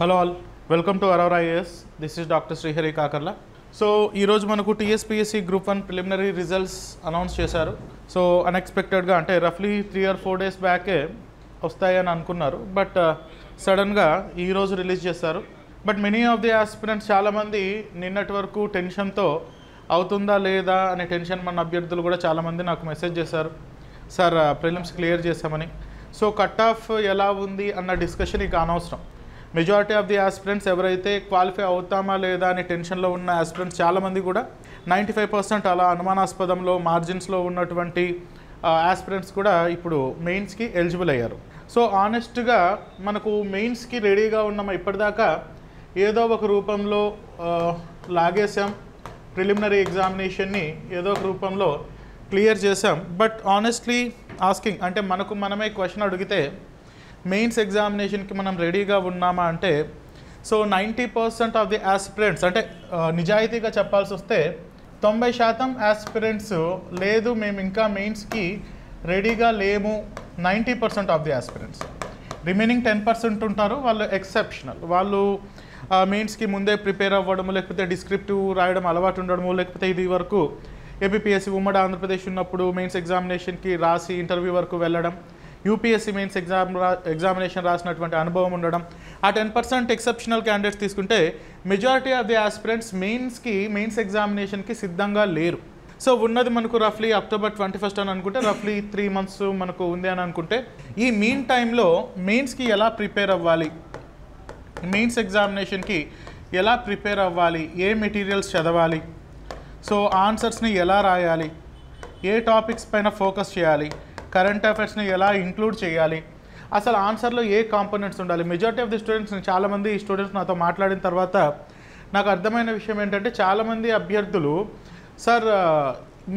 Hello all, welcome to Arora IAS. This is doctor Srihari Kakarla. So ఈరోజు మనకు TSPSC group 1 preliminary results announce చేశారు. So అన్ఎక్స్పెక్టెడ్గా అంటే రఫ్లీ 3 or 4 days బ్యాకే వస్తాయని అనుకున్నారు, బట్ సడన్గా ఈరోజు రిలీజ్ చేశారు. But many of the aspirants చాలామంది నిన్నటి వరకు టెన్షన్తో అవుతుందా లేదా అనే టెన్షన్ మన అభ్యర్థులు కూడా చాలామంది నాకు మెసేజ్ చేశారు, సార్ ప్రిలిమ్స్ క్లియర్ చేశామని. సో కట్ ఆఫ్ ఎలా ఉంది అన్న డిస్కషన్ ఇక అనవసరం. మెజారిటీ ఆఫ్ ది ఆస్పిరెంట్స్ ఎవరైతే క్వాలిఫై అవుతామా లేదా అనే టెన్షన్లో ఉన్న ఆస్పిరెంట్స్ చాలామంది కూడా 95% అలా అనుమానాస్పదంలో మార్జిన్స్లో ఉన్నటువంటి ఆస్పిరెంట్స్ కూడా ఇప్పుడు మెయిన్స్కి ఎలిజిబుల్ అయ్యారు. సో ఆనెస్ట్గా మనకు మెయిన్స్కి రెడీగా ఉన్నామా ఇప్పటిదాకా ఏదో ఒక రూపంలో లాగేసాం, ప్రిలిమినరీ ఎగ్జామినేషన్ని ఏదో ఒక రూపంలో క్లియర్ చేసాం. బట్ ఆనెస్ట్లీ ఆస్కింగ్ అంటే మనకు మనమే క్వశ్చన్ అడిగితే మెయిన్స్ ఎగ్జామినేషన్కి మనం రెడీగా ఉన్నామా అంటే, సో 90% ఆఫ్ ది ఆస్పిరెంట్స్ అంటే నిజాయితీగా చెప్పాల్సి వస్తే 90% ఆస్పిరెంట్స్ లేదు మేము ఇంకా మెయిన్స్కి రెడీగా లేము. 90% ఆఫ్ ది ఆస్పిరెంట్స్, రిమైనింగ్ 10% ఉంటారు, వాళ్ళు ఎక్సెప్షనల్. వాళ్ళు మెయిన్స్కి ముందే ప్రిపేర్ అవ్వడము, లేకపోతే డిస్క్రిప్టివ్ రాయడం అలవాటు ఉండడము, లేకపోతే ఇది వరకు ఏపీఎస్సీ ఉమ్మడి ఆంధ్రప్రదేశ్ ఉన్నప్పుడు మెయిన్స్ ఎగ్జామినేషన్కి రాసి ఇంటర్వ్యూ వరకు వెళ్ళడం, యూపీఎస్సీ మెయిన్స్ ఎగ్జామినేషన్ రాసినటువంటి అనుభవం ఉండడం. ఆ 10% ఎక్సెప్షనల్ క్యాండిడేట్స్ తీసుకుంటే majority of the aspirants mains ఎగ్జామినేషన్కి సిద్ధంగా లేరు. సో ఉన్నది మనకు రఫ్లీ October 21 అని అనుకుంటే రఫ్లీ 3 months మనకు ఉంది అని అనుకుంటే, ఈ మీన్ టైంలో మెయిన్స్కి ఎలా ప్రిపేర్ అవ్వాలి, మెయిన్స్ ఎగ్జామినేషన్కి ఎలా ప్రిపేర్ అవ్వాలి, ఏ మెటీరియల్స్ చదవాలి, సో ఆన్సర్స్ని ఎలా రాయాలి, ఏ టాపిక్స్ పైన ఫోకస్ చేయాలి, కరెంట్ అఫైర్స్ని ఎలా ఇంక్లూడ్ చేయాలి, అసలు ఆన్సర్లో ఏ కాంపోనెంట్స్ ఉండాలి. మెజారిటీ ఆఫ్ ది స్టూడెంట్స్, చాలామంది స్టూడెంట్స్ నాతో మాట్లాడిన తర్వాత నాకు అర్థమైన విషయం ఏంటంటే, చాలామంది అభ్యర్థులు సార్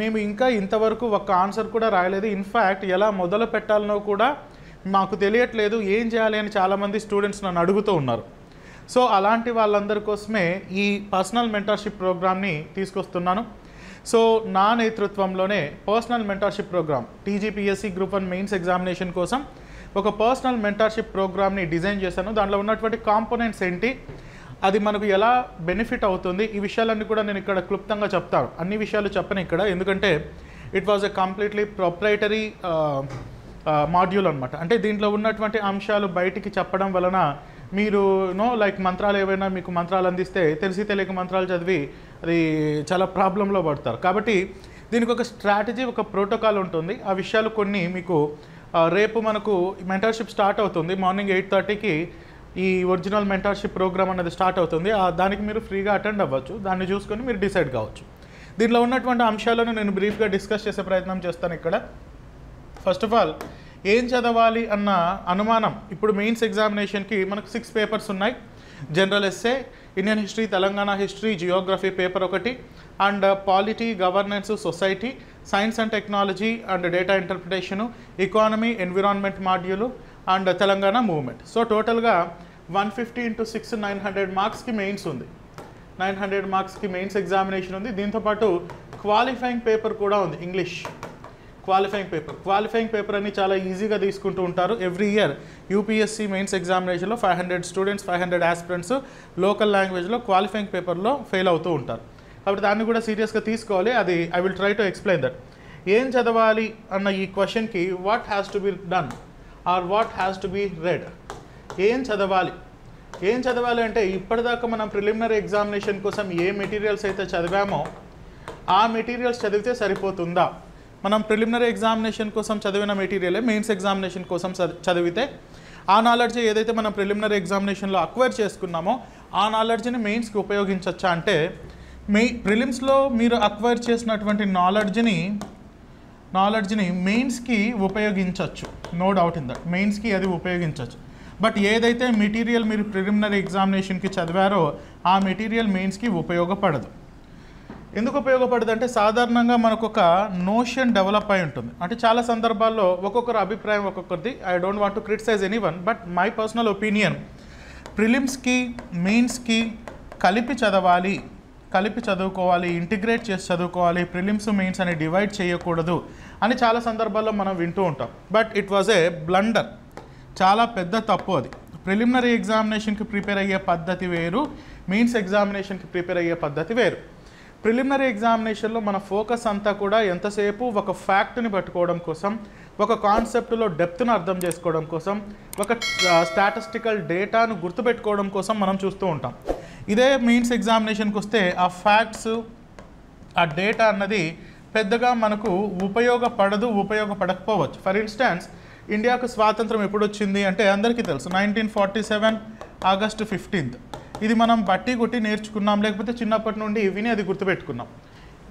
మేము ఇంకా ఇంతవరకు ఒక ఆన్సర్ కూడా రాయలేదు, ఇన్ఫ్యాక్ట్ ఎలా మొదలు పెట్టాలనో కూడా మాకు తెలియట్లేదు, ఏం చేయాలి అని చాలామంది స్టూడెంట్స్ నన్ను అడుగుతూ ఉన్నారు. సో అలాంటి వాళ్ళందరి కోసమే ఈ పర్సనల్ మెంటర్షిప్ ప్రోగ్రామ్ని తీసుకొస్తున్నాను. సో నా నేతృత్వంలోనే personal mentorship program, TGPSC group 1 mains examination కోసం ఒక పర్సనల్ మెంటర్షిప్ ప్రోగ్రామ్ని డిజైన్ చేశాను. దాంట్లో ఉన్నటువంటి కాంపోనెంట్స్ ఏంటి, అది మనకు ఎలా బెనిఫిట్ అవుతుంది, ఈ విషయాలన్నీ కూడా నేను ఇక్కడ క్లుప్తంగా చెప్తాను. అన్ని విషయాలు చెప్పను ఇక్కడ, ఎందుకంటే it was a completely proprietary module అనమాట. అంటే దీంట్లో ఉన్నటువంటి అంశాలు బయటికి చెప్పడం వలన మీరు లైక్ మంత్రాలు ఏవైనా మీకు మంత్రాలు అందిస్తే తెలిసి తెలియక మంత్రాలు చదివి అది చాలా ప్రాబ్లంలో పడతారు. కాబట్టి దీనికి ఒక స్ట్రాటజీ, ఒక ప్రోటోకాల్ ఉంటుంది. ఆ విషయాలు కొన్ని మీకు రేపు మనకు మెంటర్షిప్ స్టార్ట్ అవుతుంది. మార్నింగ్ 8:30కి ఈ ఒరిజినల్ మెంటర్షిప్ ప్రోగ్రామ్ అనేది స్టార్ట్ అవుతుంది. దానికి మీరు ఫ్రీగా అటెండ్ అవ్వచ్చు, దాన్ని చూసుకొని మీరు డిసైడ్ కావచ్చు. దీంట్లో ఉన్నటువంటి అంశాలను నేను బ్రీఫ్గా డిస్కస్ చేసే ప్రయత్నం చేస్తాను ఇక్కడ. ఫస్ట్ ఆఫ్ ఆల్ ఏం చదవాలి అన్న అనుమానం. ఇప్పుడు మెయిన్స్ ఎగ్జామినేషన్కి మనకు 6 పేపర్స్ ఉన్నాయి. General essay, Indian history, Telangana history, geography paper ఒకటి, and polity, governance, society, science and technology and data interpretation, economy, environment module and Telangana movement. So టోటల్గా 150 × 6 900 మార్క్స్కి మెయిన్స్ ఉంది. 900 మార్క్స్కి మెయిన్స్ ఎగ్జామినేషన్ ఉంది. దీంతోపాటు క్వాలిఫైయింగ్ పేపర్ కూడా ఉంది, ఇంగ్లీష్ క్వాలిఫైయింగ్ పేపర్ అని చాలా ఈజీగా తీసుకుంటూ ఉంటారు. ఎవ్రీ ఇయర్ యూపీఎస్సీ మెయిన్స్ ఎగ్జామినేషన్లో 500 స్టూడెంట్స్, 500 ఆస్పిరెంట్స్ లోకల్ లాంగ్వేజ్లో క్వాలిఫైయింగ్ పేపర్లో ఫెయిల్ అవుతూ ఉంటారు. కాబట్టి దాన్ని కూడా సీరియస్గా తీసుకోవాలి. అది I will try to explain that. ఏం చదవాలి అన్న ఈ క్వశ్చన్కి what has to be done or what has to be red. ఏం చదవాలి అంటే ఇప్పటిదాకా మనం ప్రిలిమినరీ ఎగ్జామినేషన్ కోసం ఏ మెటీరియల్స్ అయితే చదివామో ఆ మెటీరియల్స్ చదివితే సరిపోతుందా? మనం ప్రిలిమినరీ ఎగ్జామినేషన్ కోసం చదివిన మెటీరియలే మెయిన్స్ ఎగ్జామినేషన్ కోసం చదివితే ఆ నాలెడ్జ్ ఏదైతే మనం ప్రిలిమినరీ ఎగ్జామినేషన్లో అక్వైర్ చేసుకున్నామో ఆ నాలెడ్జ్ని మెయిన్స్కి ఉపయోగించవచ్చా అంటే, ప్రిలిమ్స్లో మీరు అక్వైర్ చేసినటువంటి నాలెడ్జ్ని మెయిన్స్కి ఉపయోగించవచ్చు, నో డౌట్ ఇన్ దట్, మెయిన్స్కి అది ఉపయోగించవచ్చు. బట్ ఏదైతే మెటీరియల్ మీరు ప్రిలిమినరీ ఎగ్జామినేషన్కి చదివారో ఆ మెటీరియల్ మెయిన్స్కి ఉపయోగపడదు. ఎందుకు ఉపయోగపడదు అంటే, సాధారణంగా మనకు ఒక నోషన్ డెవలప్ అయి ఉంటుంది. అంటే చాలా సందర్భాల్లో ఒక్కొక్కరు అభిప్రాయం ఒక్కొక్కరిది. I don't want to criticise anyone, but my personal opinion, ప్రిలిమ్స్కి మెయిన్స్కి కలిపి చదువుకోవాలి, ఇంటిగ్రేట్ చేసి చదువుకోవాలి, ప్రిలిమ్స్ మెయిన్స్ అని డివైడ్ చేయకూడదు అని చాలా సందర్భాల్లో మనం వింటూ ఉంటాం. But it was a blunder, చాలా పెద్ద తప్పు అది. ప్రిలిమినరీ ఎగ్జామినేషన్కి ప్రిపేర్ అయ్యే పద్ధతి వేరు, మెయిన్స్ ఎగ్జామినేషన్కి ప్రిపేర్ అయ్యే పద్ధతి వేరు. ప్రిలిమినరీ ఎగ్జామినేషన్లో మన ఫోకస్ అంతా కూడా ఎంతసేపు ఒక ఫ్యాక్ట్ని పట్టుకోవడం కోసం, ఒక కాన్సెప్ట్లో డెప్త్ను అర్థం చేసుకోవడం కోసం, ఒక స్టాటిస్టికల్ డేటాను గుర్తుపెట్టుకోవడం కోసం మనం చూస్తూ ఉంటాం. ఇదే మెయిన్స్ ఎగ్జామినేషన్కి వస్తే ఆ ఫ్యాక్ట్స్, ఆ డేటా అన్నది పెద్దగా మనకు ఉపయోగపడకపోవచ్చు. ఫర్ ఇన్స్టాన్స్, ఇండియాకు స్వాతంత్రం ఎప్పుడు వచ్చింది అంటే అందరికీ తెలుసు, 1947 ఆగస్టు 15. ఇది మనం బట్టి కొట్టి నేర్చుకున్నాం, లేకపోతే చిన్నప్పటి నుండి విని అది గుర్తుపెట్టుకున్నాం.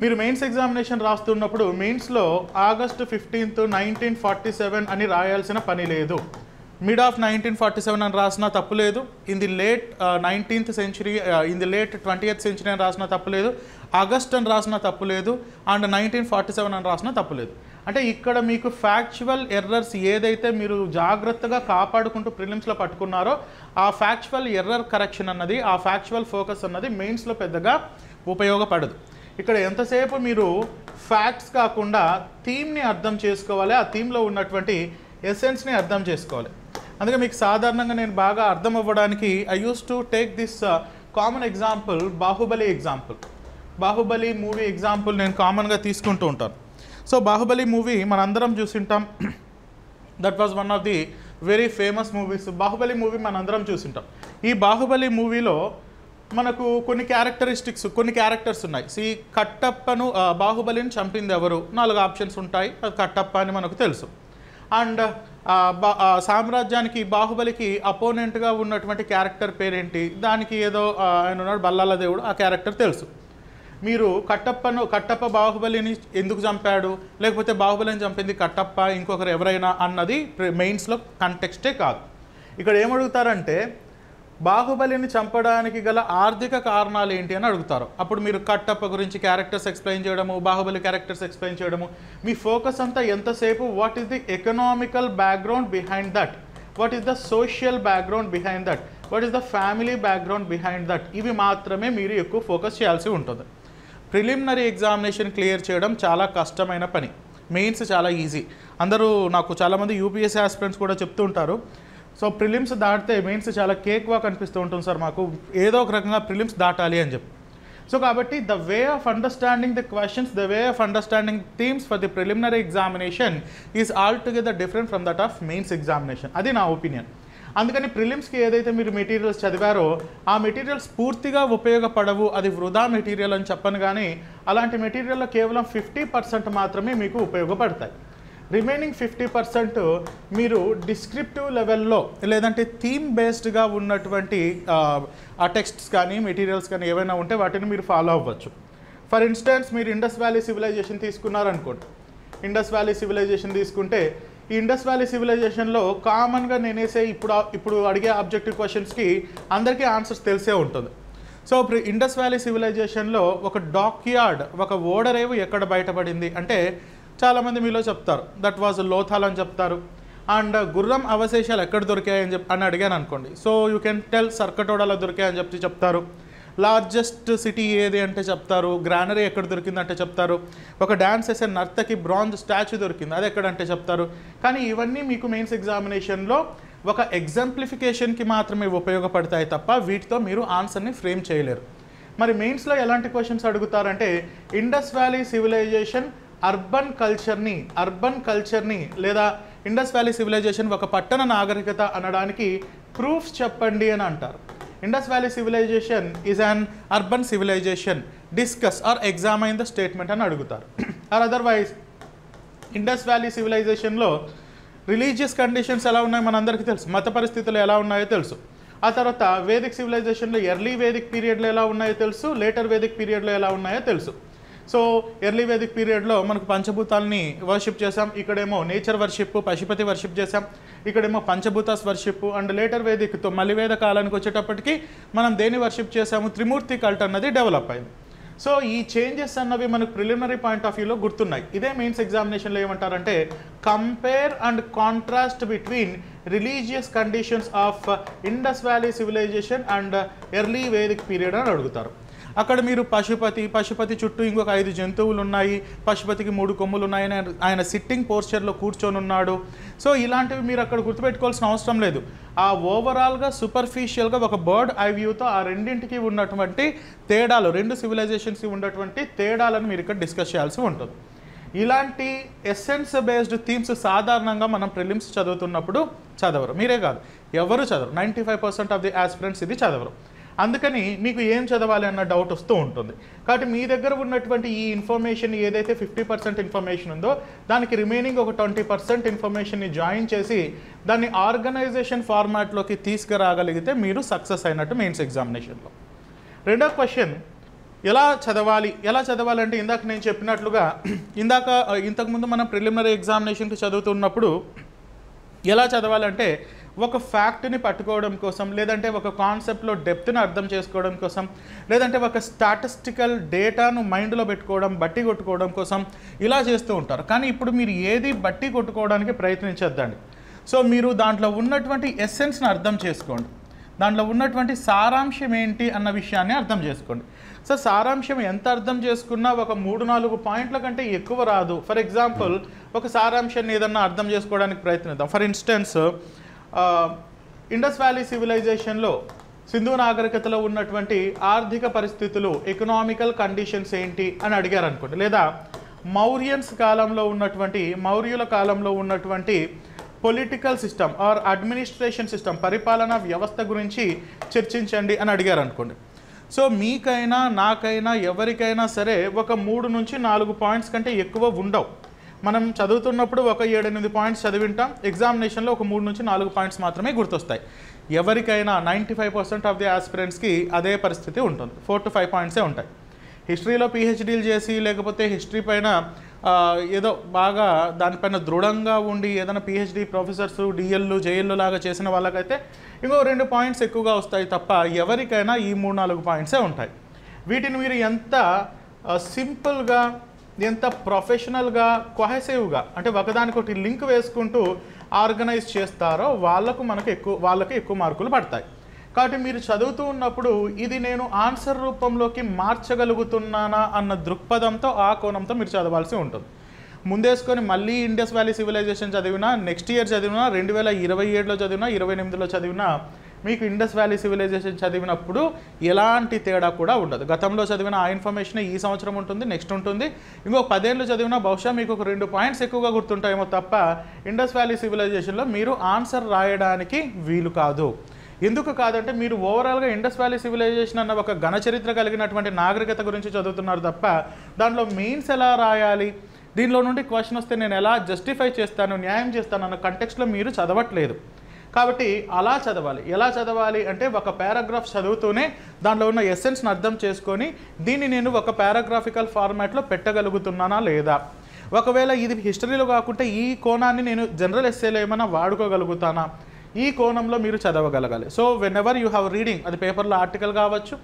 మీరు మెయిన్స్ ఎగ్జామినేషన్ రాస్తున్నప్పుడు మెయిన్స్లో ఆగస్టు 15, 1947 అని రాయాల్సిన పని లేదు. మిడ్ ఆఫ్ 1947 అని రాసినా తప్పు లేదు. In the late 19th century, in the late 20th century అని రాసినా తప్పు లేదు. ఆగస్ట్ అని రాసినా తప్పు లేదు. అండ్ 1947 అని రాసినా తప్పు లేదు. అంటే ఇక్కడ మీకు ఫ్యాక్చువల్ ఎర్రర్స్ ఏదైతే మీరు జాగ్రత్తగా కాపాడుకుంటూ ప్రిలిమ్స్లో పట్టుకున్నారో ఆ ఫ్యాక్చువల్ ఎర్రర్ కరెక్షన్ అన్నది, ఆ ఫ్యాక్చువల్ ఫోకస్ అన్నది మెయిన్స్లో పెద్దగా ఉపయోగపడదు. ఇక్కడ ఎంతసేపు మీరు ఫ్యాక్ట్స్ కాకుండా థీమ్ని అర్థం చేసుకోవాలి, ఆ థీమ్లో ఉన్నటువంటి ఎసెన్స్ని అర్థం చేసుకోవాలి. అందుకే మీకు సాధారణంగా నేను బాగా అర్థం అవ్వడానికి I use to take this common example, Baahubali example. Baahubali movie example నేను కామన్గా తీసుకుంటూ ఉంటాను. సో బాహుబలి మూవీ మనందరం చూసింటాం. That was one of the very famous movies. Baahubali movie మనందరం చూసింటాం. ఈ బాహుబలి మూవీలో మనకు కొన్ని క్యారెక్టర్స్ ఉన్నాయి. కట్టప్పను, బాహుబలిని చంపింది ఎవరు, 4 ఆప్షన్స్ ఉంటాయి. అది కట్టప్ప అని మనకు తెలుసు. అండ్ సామ్రాజ్యానికి, బాహుబలికి అపోనెంట్గా ఉన్నటువంటి క్యారెక్టర్ పేరేంటి, దానికి ఏదో ఆయన ఉన్నాడు బల్లాల దేవుడు, ఆ క్యారెక్టర్ తెలుసు. మీరు కట్టప్ప బాహుబలిని ఎందుకు చంపాడు, లేకపోతే బాహుబలిని చంపింది కట్టప్ప ఇంకొకరు ఎవరైనా అన్నది మెయిన్స్లో కంటెక్స్టే కాదు. ఇక్కడ ఏమడుగుతారంటే బాహుబలిని చంపడానికి గల ఆర్థిక కారణాలు ఏంటి అని అడుగుతారు. అప్పుడు మీరు కట్టప్ప గురించి క్యారెక్టర్స్ ఎక్స్ప్లెయిన్ చేయడము, బాహుబలి క్యారెక్టర్స్ ఎక్స్ప్లెయిన్ చేయడము, మీ ఫోకస్ అంతా ఎంతసేపు what is the economical background behind that, what is the social background behind that, what is the family background behind that, ఇవి మాత్రమే మీరు ఎక్కువ ఫోకస్ చేయాల్సి ఉంటుంది. ప్రిలిమినరీ ఎగ్జామినేషన్ క్లియర్ చేయడం చాలా కష్టమైన పని, మెయిన్స్ చాలా ఈజీ. అందరూ నాకు చాలామంది యూపీఎస్సీ ఆస్పిరెంట్స్ కూడా చెప్తూ ఉంటారు, సో ప్రిలిమ్స్ దాటితే మెయిన్స్ చాలా కేక్గా కనిపిస్తూ ఉంటుంది సార్, మాకు ఏదో ఒక రకంగా ప్రిలిమ్స్ దాటాలి అని చెప్పి. సో కాబట్టి the way of understanding the questions, the way of understanding themes for the preliminary examination is all together different from that of mains examination. అది నా ఒపీనియన్. అందుకని ప్రిలిమ్స్కి ఏదైతే మీరు మెటీరియల్స్ చదివారో ఆ మెటీరియల్స్ పూర్తిగా ఉపయోగపడవు, అది వృధా మెటీరియల్ అని చెప్పను. కానీ అలాంటి మెటీరియల్లో కేవలం 50% మాత్రమే మీకు ఉపయోగపడతాయి. రిమైనింగ్ 50% మీరు డిస్క్రిప్టివ్ లెవెల్లో లేదంటే థీమ్ బేస్డ్గా ఉన్నటువంటి ఆ టెక్స్ట్స్ కానీ మెటీరియల్స్ కానీ ఏవైనా ఉంటే వాటిని మీరు ఫాలో అవ్వచ్చు. ఫర్ ఇన్స్టెన్స్, మీరు ఇండస్ వ్యాలీ సివిలైజేషన్ తీసుకున్నారనుకోండి. ఇండస్ వ్యాలీ సివిలైజేషన్ తీసుకుంటే ఈ ఇండస్ వ్యాలీ సివిలైజేషన్లో కామన్గా నేనేసే ఇప్పుడు అడిగే ఆబ్జెక్టివ్ క్వశ్చన్స్కి అందరికీ ఆన్సర్స్ తెలిసే ఉంటుంది. సో ఇండస్ వ్యాలీ సివిలైజేషన్లో ఒక డాక్యార్డ్, ఒక ఓడరేవు ఎక్కడ బయటపడింది అంటే చాలామంది మీలో చెప్తారు దట్ వాజ్ లోథాల్ అని చెప్తారు. అండ్ గుర్రం అవశేషాలు ఎక్కడ దొరికాయని అని అడిగాను అనుకోండి, సో యూ కెన్ టెల్ సర్కటోడాలో దొరికాయని చెప్తారు. లార్జెస్ట్ సిటీ ఏది అంటే చెప్తారు. గ్రానరీ ఎక్కడ దొరికిందంటే చెప్తారు. ఒక డ్యాన్స్ చేసే నర్తకి బ్రాంజ్ స్టాచ్యూ దొరికింది, అది ఎక్కడంటే చెప్తారు. కానీ ఇవన్నీ మీకు మెయిన్స్ ఎగ్జామినేషన్లో ఒక ఎగ్జాంప్లిఫికేషన్కి మాత్రమే ఉపయోగపడతాయి తప్ప వీటితో మీరు ఆన్సర్ని ఫ్రేమ్ చేయలేరు. మరి మెయిన్స్లో ఎలాంటి క్వశ్చన్స్ అడుగుతారంటే ఇండస్ వ్యాలీ సివిలైజేషన్ అర్బన్ కల్చర్ని లేదా ఇండస్ వ్యాలీ సివిలైజేషన్ ఒక పట్టణ నాగరికత అనడానికి ప్రూఫ్స్ చెప్పండి అని అంటారు. Indus valley civilisation is an urban civilisation, discuss or examine the statement అని అడుగుతారు. ఆర్ అదర్వైజ్ ఇండస్ వ్యాలీ సివిలైజేషన్లో రిలీజియస్ కండిషన్స్ ఎలా ఉన్నాయో మనందరికీ తెలుసు, మత పరిస్థితులు ఎలా ఉన్నాయో తెలుసు. ఆ తర్వాత వేదిక్ సివిలైజేషన్లో ఎర్లీ వేదిక్ పీరియడ్లో ఎలా ఉన్నాయో తెలుసు, లేటర్ వేదిక్ పీరియడ్లో ఎలా ఉన్నాయో తెలుసు. సో ఎర్లీ వేదిక్ పీరియడ్లో మనకు పంచభూతాలని వర్షిప్ చేసాం, ఇక్కడేమో నేచర్ వర్షిప్, పశుపతి వర్షిప్ చేసాం, ఇక్కడేమో పంచభూతాస్ వర్షిప్. అండ్ లేటర్ వేదిక్తో మలివేద కాలానికి వచ్చేటప్పటికి మనం దేని వర్షిప్ చేసాము, త్రిమూర్తి కల్ట్ అన్నది డెవలప్ అయింది. సో ఈ చేంజెస్ అన్నవి మనకు ప్రిలిమినరీ పాయింట్ ఆఫ్ వ్యూలో గుర్తున్నాయి. ఇదే మెయిన్స్ ఎగ్జామినేషన్లో ఏమంటారంటే compare and contrast between religious conditions of Indus valley civilisation and early Vedic period అని అడుగుతారు. అక్కడ మీరు పశుపతి చుట్టూ ఇంకొక 5 జంతువులు ఉన్నాయి, పశుపతికి 3 కొమ్ములు ఉన్నాయని ఆయన సిట్టింగ్ పోస్చర్లో కూర్చొని ఉన్నాడు. సో ఇలాంటివి మీరు అక్కడ గుర్తుపెట్టుకోవాల్సిన అవసరం లేదు. ఆ ఓవరాల్గా సూపర్ఫిషియల్గా ఒక బర్డ్ ఐ వ్యూతో ఆ రెండింటికి ఉన్నటువంటి తేడాలు, 2 సివిలైజేషన్స్కి ఉన్నటువంటి తేడాలను మీరు ఇక్కడ డిస్కస్ చేయాల్సి ఉంటుంది. ఇలాంటి ఎసెన్స్ బేస్డ్ థీమ్స్ సాధారణంగా మనం ప్రిలిమ్స్ చదువుతున్నప్పుడు చదవరు. మీరే కాదు, ఎవరు చదవరు. 95% ఆఫ్ ది ఆస్పిరెంట్స్ ఇది చదవరు. అందుకని మీకు ఏం చదవాలి అన్న డౌట్ వస్తూ ఉంటుంది. కాబట్టి మీ దగ్గర ఉన్నటువంటి ఈ ఇన్ఫర్మేషన్ ఏదైతే 50% ఇన్ఫర్మేషన్ ఉందో దానికి రిమైనింగ్ ఒక 20% ఇన్ఫర్మేషన్ని జాయిన్ చేసి దాన్ని ఆర్గనైజేషన్ ఫార్మాట్లోకి తీసుకురాగలిగితే మీరు సక్సెస్ అయినట్టు మెయిన్స్ ఎగ్జామినేషన్లో. రెండో క్వశ్చన్, ఎలా చదవాలంటే ఇందాక నేను చెప్పినట్లుగా ఇంతకుముందు మనం ప్రిలిమినరీ ఎగ్జామినేషన్కి చదువుతున్నప్పుడు ఎలా చదవాలంటే ఒక ఫ్యాక్ట్ని పట్టుకోవడం కోసం, లేదంటే ఒక కాన్సెప్ట్లో డెప్త్ని అర్థం చేసుకోవడం కోసం, లేదంటే ఒక స్టాటిస్టికల్ డేటాను మైండ్లో పెట్టుకోవడం, బట్టి కొట్టుకోవడం కోసం ఇలా చేస్తూ ఉంటారు. కానీ ఇప్పుడు మీరు ఏది బట్టి కొట్టుకోవడానికి ప్రయత్నించొద్దండి. సో మీరు దాంట్లో ఉన్నటువంటి ఎసెన్స్ని అర్థం చేసుకోండి, దాంట్లో ఉన్నటువంటి సారాంశం ఏంటి అన్న విషయాన్ని అర్థం చేసుకోండి. సో సారాంశం ఎంత అర్థం చేసుకున్నా ఒక 3-4 పాయింట్ల కంటే ఎక్కువ రాదు. ఫర్ ఎగ్జాంపుల్ ఒక సారాంశాన్ని ఏదన్నా అర్థం చేసుకోవడానికి ప్రయత్నిద్దాం. ఫర్ ఇన్స్టెన్స్ ఇండస్ వ్యాలీ సివిలైజేషన్లో సింధు నాగరికతలో ఉన్నటువంటి ఆర్థిక పరిస్థితులు, ఎకనామికల్ కండిషన్స్ ఏంటి అని అడిగారు అనుకోండి. లేదా మౌర్యుల కాలంలో ఉన్నటువంటి political system are administration system, పరిపాలనా వ్యవస్థ గురించి చర్చించండి అని అడిగారు అనుకోండి. సో మీకైనా నాకైనా ఎవరికైనా సరే ఒక 3 నుంచి 4 పాయింట్స్ కంటే ఎక్కువ ఉండవు. మనం చదువుతున్నప్పుడు ఒక 7-8 పాయింట్స్ చదివింటాం, ఎగ్జామినేషన్లో ఒక 3 నుంచి 4 పాయింట్స్ మాత్రమే గుర్తొస్తాయి. ఎవరికైనా 95% ఆఫ్ ది ఆస్పిరెంట్స్కి అదే పరిస్థితి ఉంటుంది, 4 to 5 పాయింట్సే ఉంటాయి. హిస్టరీలో PhDలు చేసి, లేకపోతే హిస్టరీ పైన ఏదో బాగా దానిపైన దృఢంగా ఉండి ఏదైనా PhD ప్రొఫెసర్స్ DLలు JLలు లాగా చేసిన వాళ్ళకైతే ఇంకో 2 పాయింట్స్ ఎక్కువగా వస్తాయి తప్ప ఎవరికైనా ఈ 3-4 పాయింట్సే ఉంటాయి. వీటిని మీరు ఎంత సింపుల్గా, ఎంత ప్రొఫెషనల్గా, కొహెసివ్గా, అంటే ఒకదానికొకటి లింక్ వేసుకుంటూ ఆర్గనైజ్ చేస్తారో వాళ్ళకి ఎక్కువ మార్కులు పడతాయి. కాబట్టి మీరు చదువుతూ ఉన్నప్పుడు ఇది నేను ఆన్సర్ రూపంలోకి మార్చగలుగుతున్నానా అన్న దృక్పథంతో, ఆ కోణంతో మీరు చదవాల్సి ఉంటుంది. ముందేసుకొని మళ్ళీ ఇండస్ వ్యాలీ సివిలైజేషన్ చదివినా, నెక్స్ట్ ఇయర్ చదివినా, 2027లో చదివినా, 28లో చదివినా మీకు ఇండస్ వ్యాలీ సివిలైజేషన్ చదివినప్పుడు ఎలాంటి తేడా కూడా ఉండదు. గతంలో చదివిన ఆ ఇన్ఫర్మేషన్ ఈ సంవత్సరం ఉంటుంది, నెక్స్ట్ ఉంటుంది. ఇంకో 10 ఏళ్ళు చదివినా బహుశా మీకు ఒక 2 పాయింట్స్ ఎక్కువగా గుర్తుంటాయేమో తప్ప ఇండస్ వ్యాలీ సివిలైజేషన్లో మీరు ఆన్సర్ రాయడానికి వీలు కాదు. ఎందుకు కాదంటే మీరు ఓవరాల్గా ఇండస్ వ్యాలీ సివిలైజేషన్ అన్న ఒక ఘన చరిత్ర కలిగినటువంటి నాగరికత గురించి చదువుతున్నారు తప్ప దాంట్లో మెయిన్స్ ఎలా రాయాలి, దీనిలో నుండి క్వశ్చన్ వస్తే నేను ఎలా జస్టిఫై చేస్తాను, న్యాయం చేస్తాను అన్న కంటెక్స్ట్లో మీరు చదవట్లేదు. కాబట్టి అలా చదవాలి. ఎలా చదవాలి అంటే ఒక పారాగ్రాఫ్ చదువుతూనే దాంట్లో ఉన్న ఎసెన్స్ని అర్థం చేసుకొని దీన్ని నేను ఒక పారాగ్రాఫికల్ ఫార్మాట్లో పెట్టగలుగుతున్నానా లేదా, ఒకవేళ ఇది హిస్టరీలో కాకుండా ఈ కోణాన్ని నేను జనరల్ ఎస్సేలో ఏమైనా వాడుకోగలుగుతానా, ఈ కోణంలో మీరు చదవగలగాలి. So whenever you have reading, అది పేపర్లో ఆర్టికల్ కావచ్చు,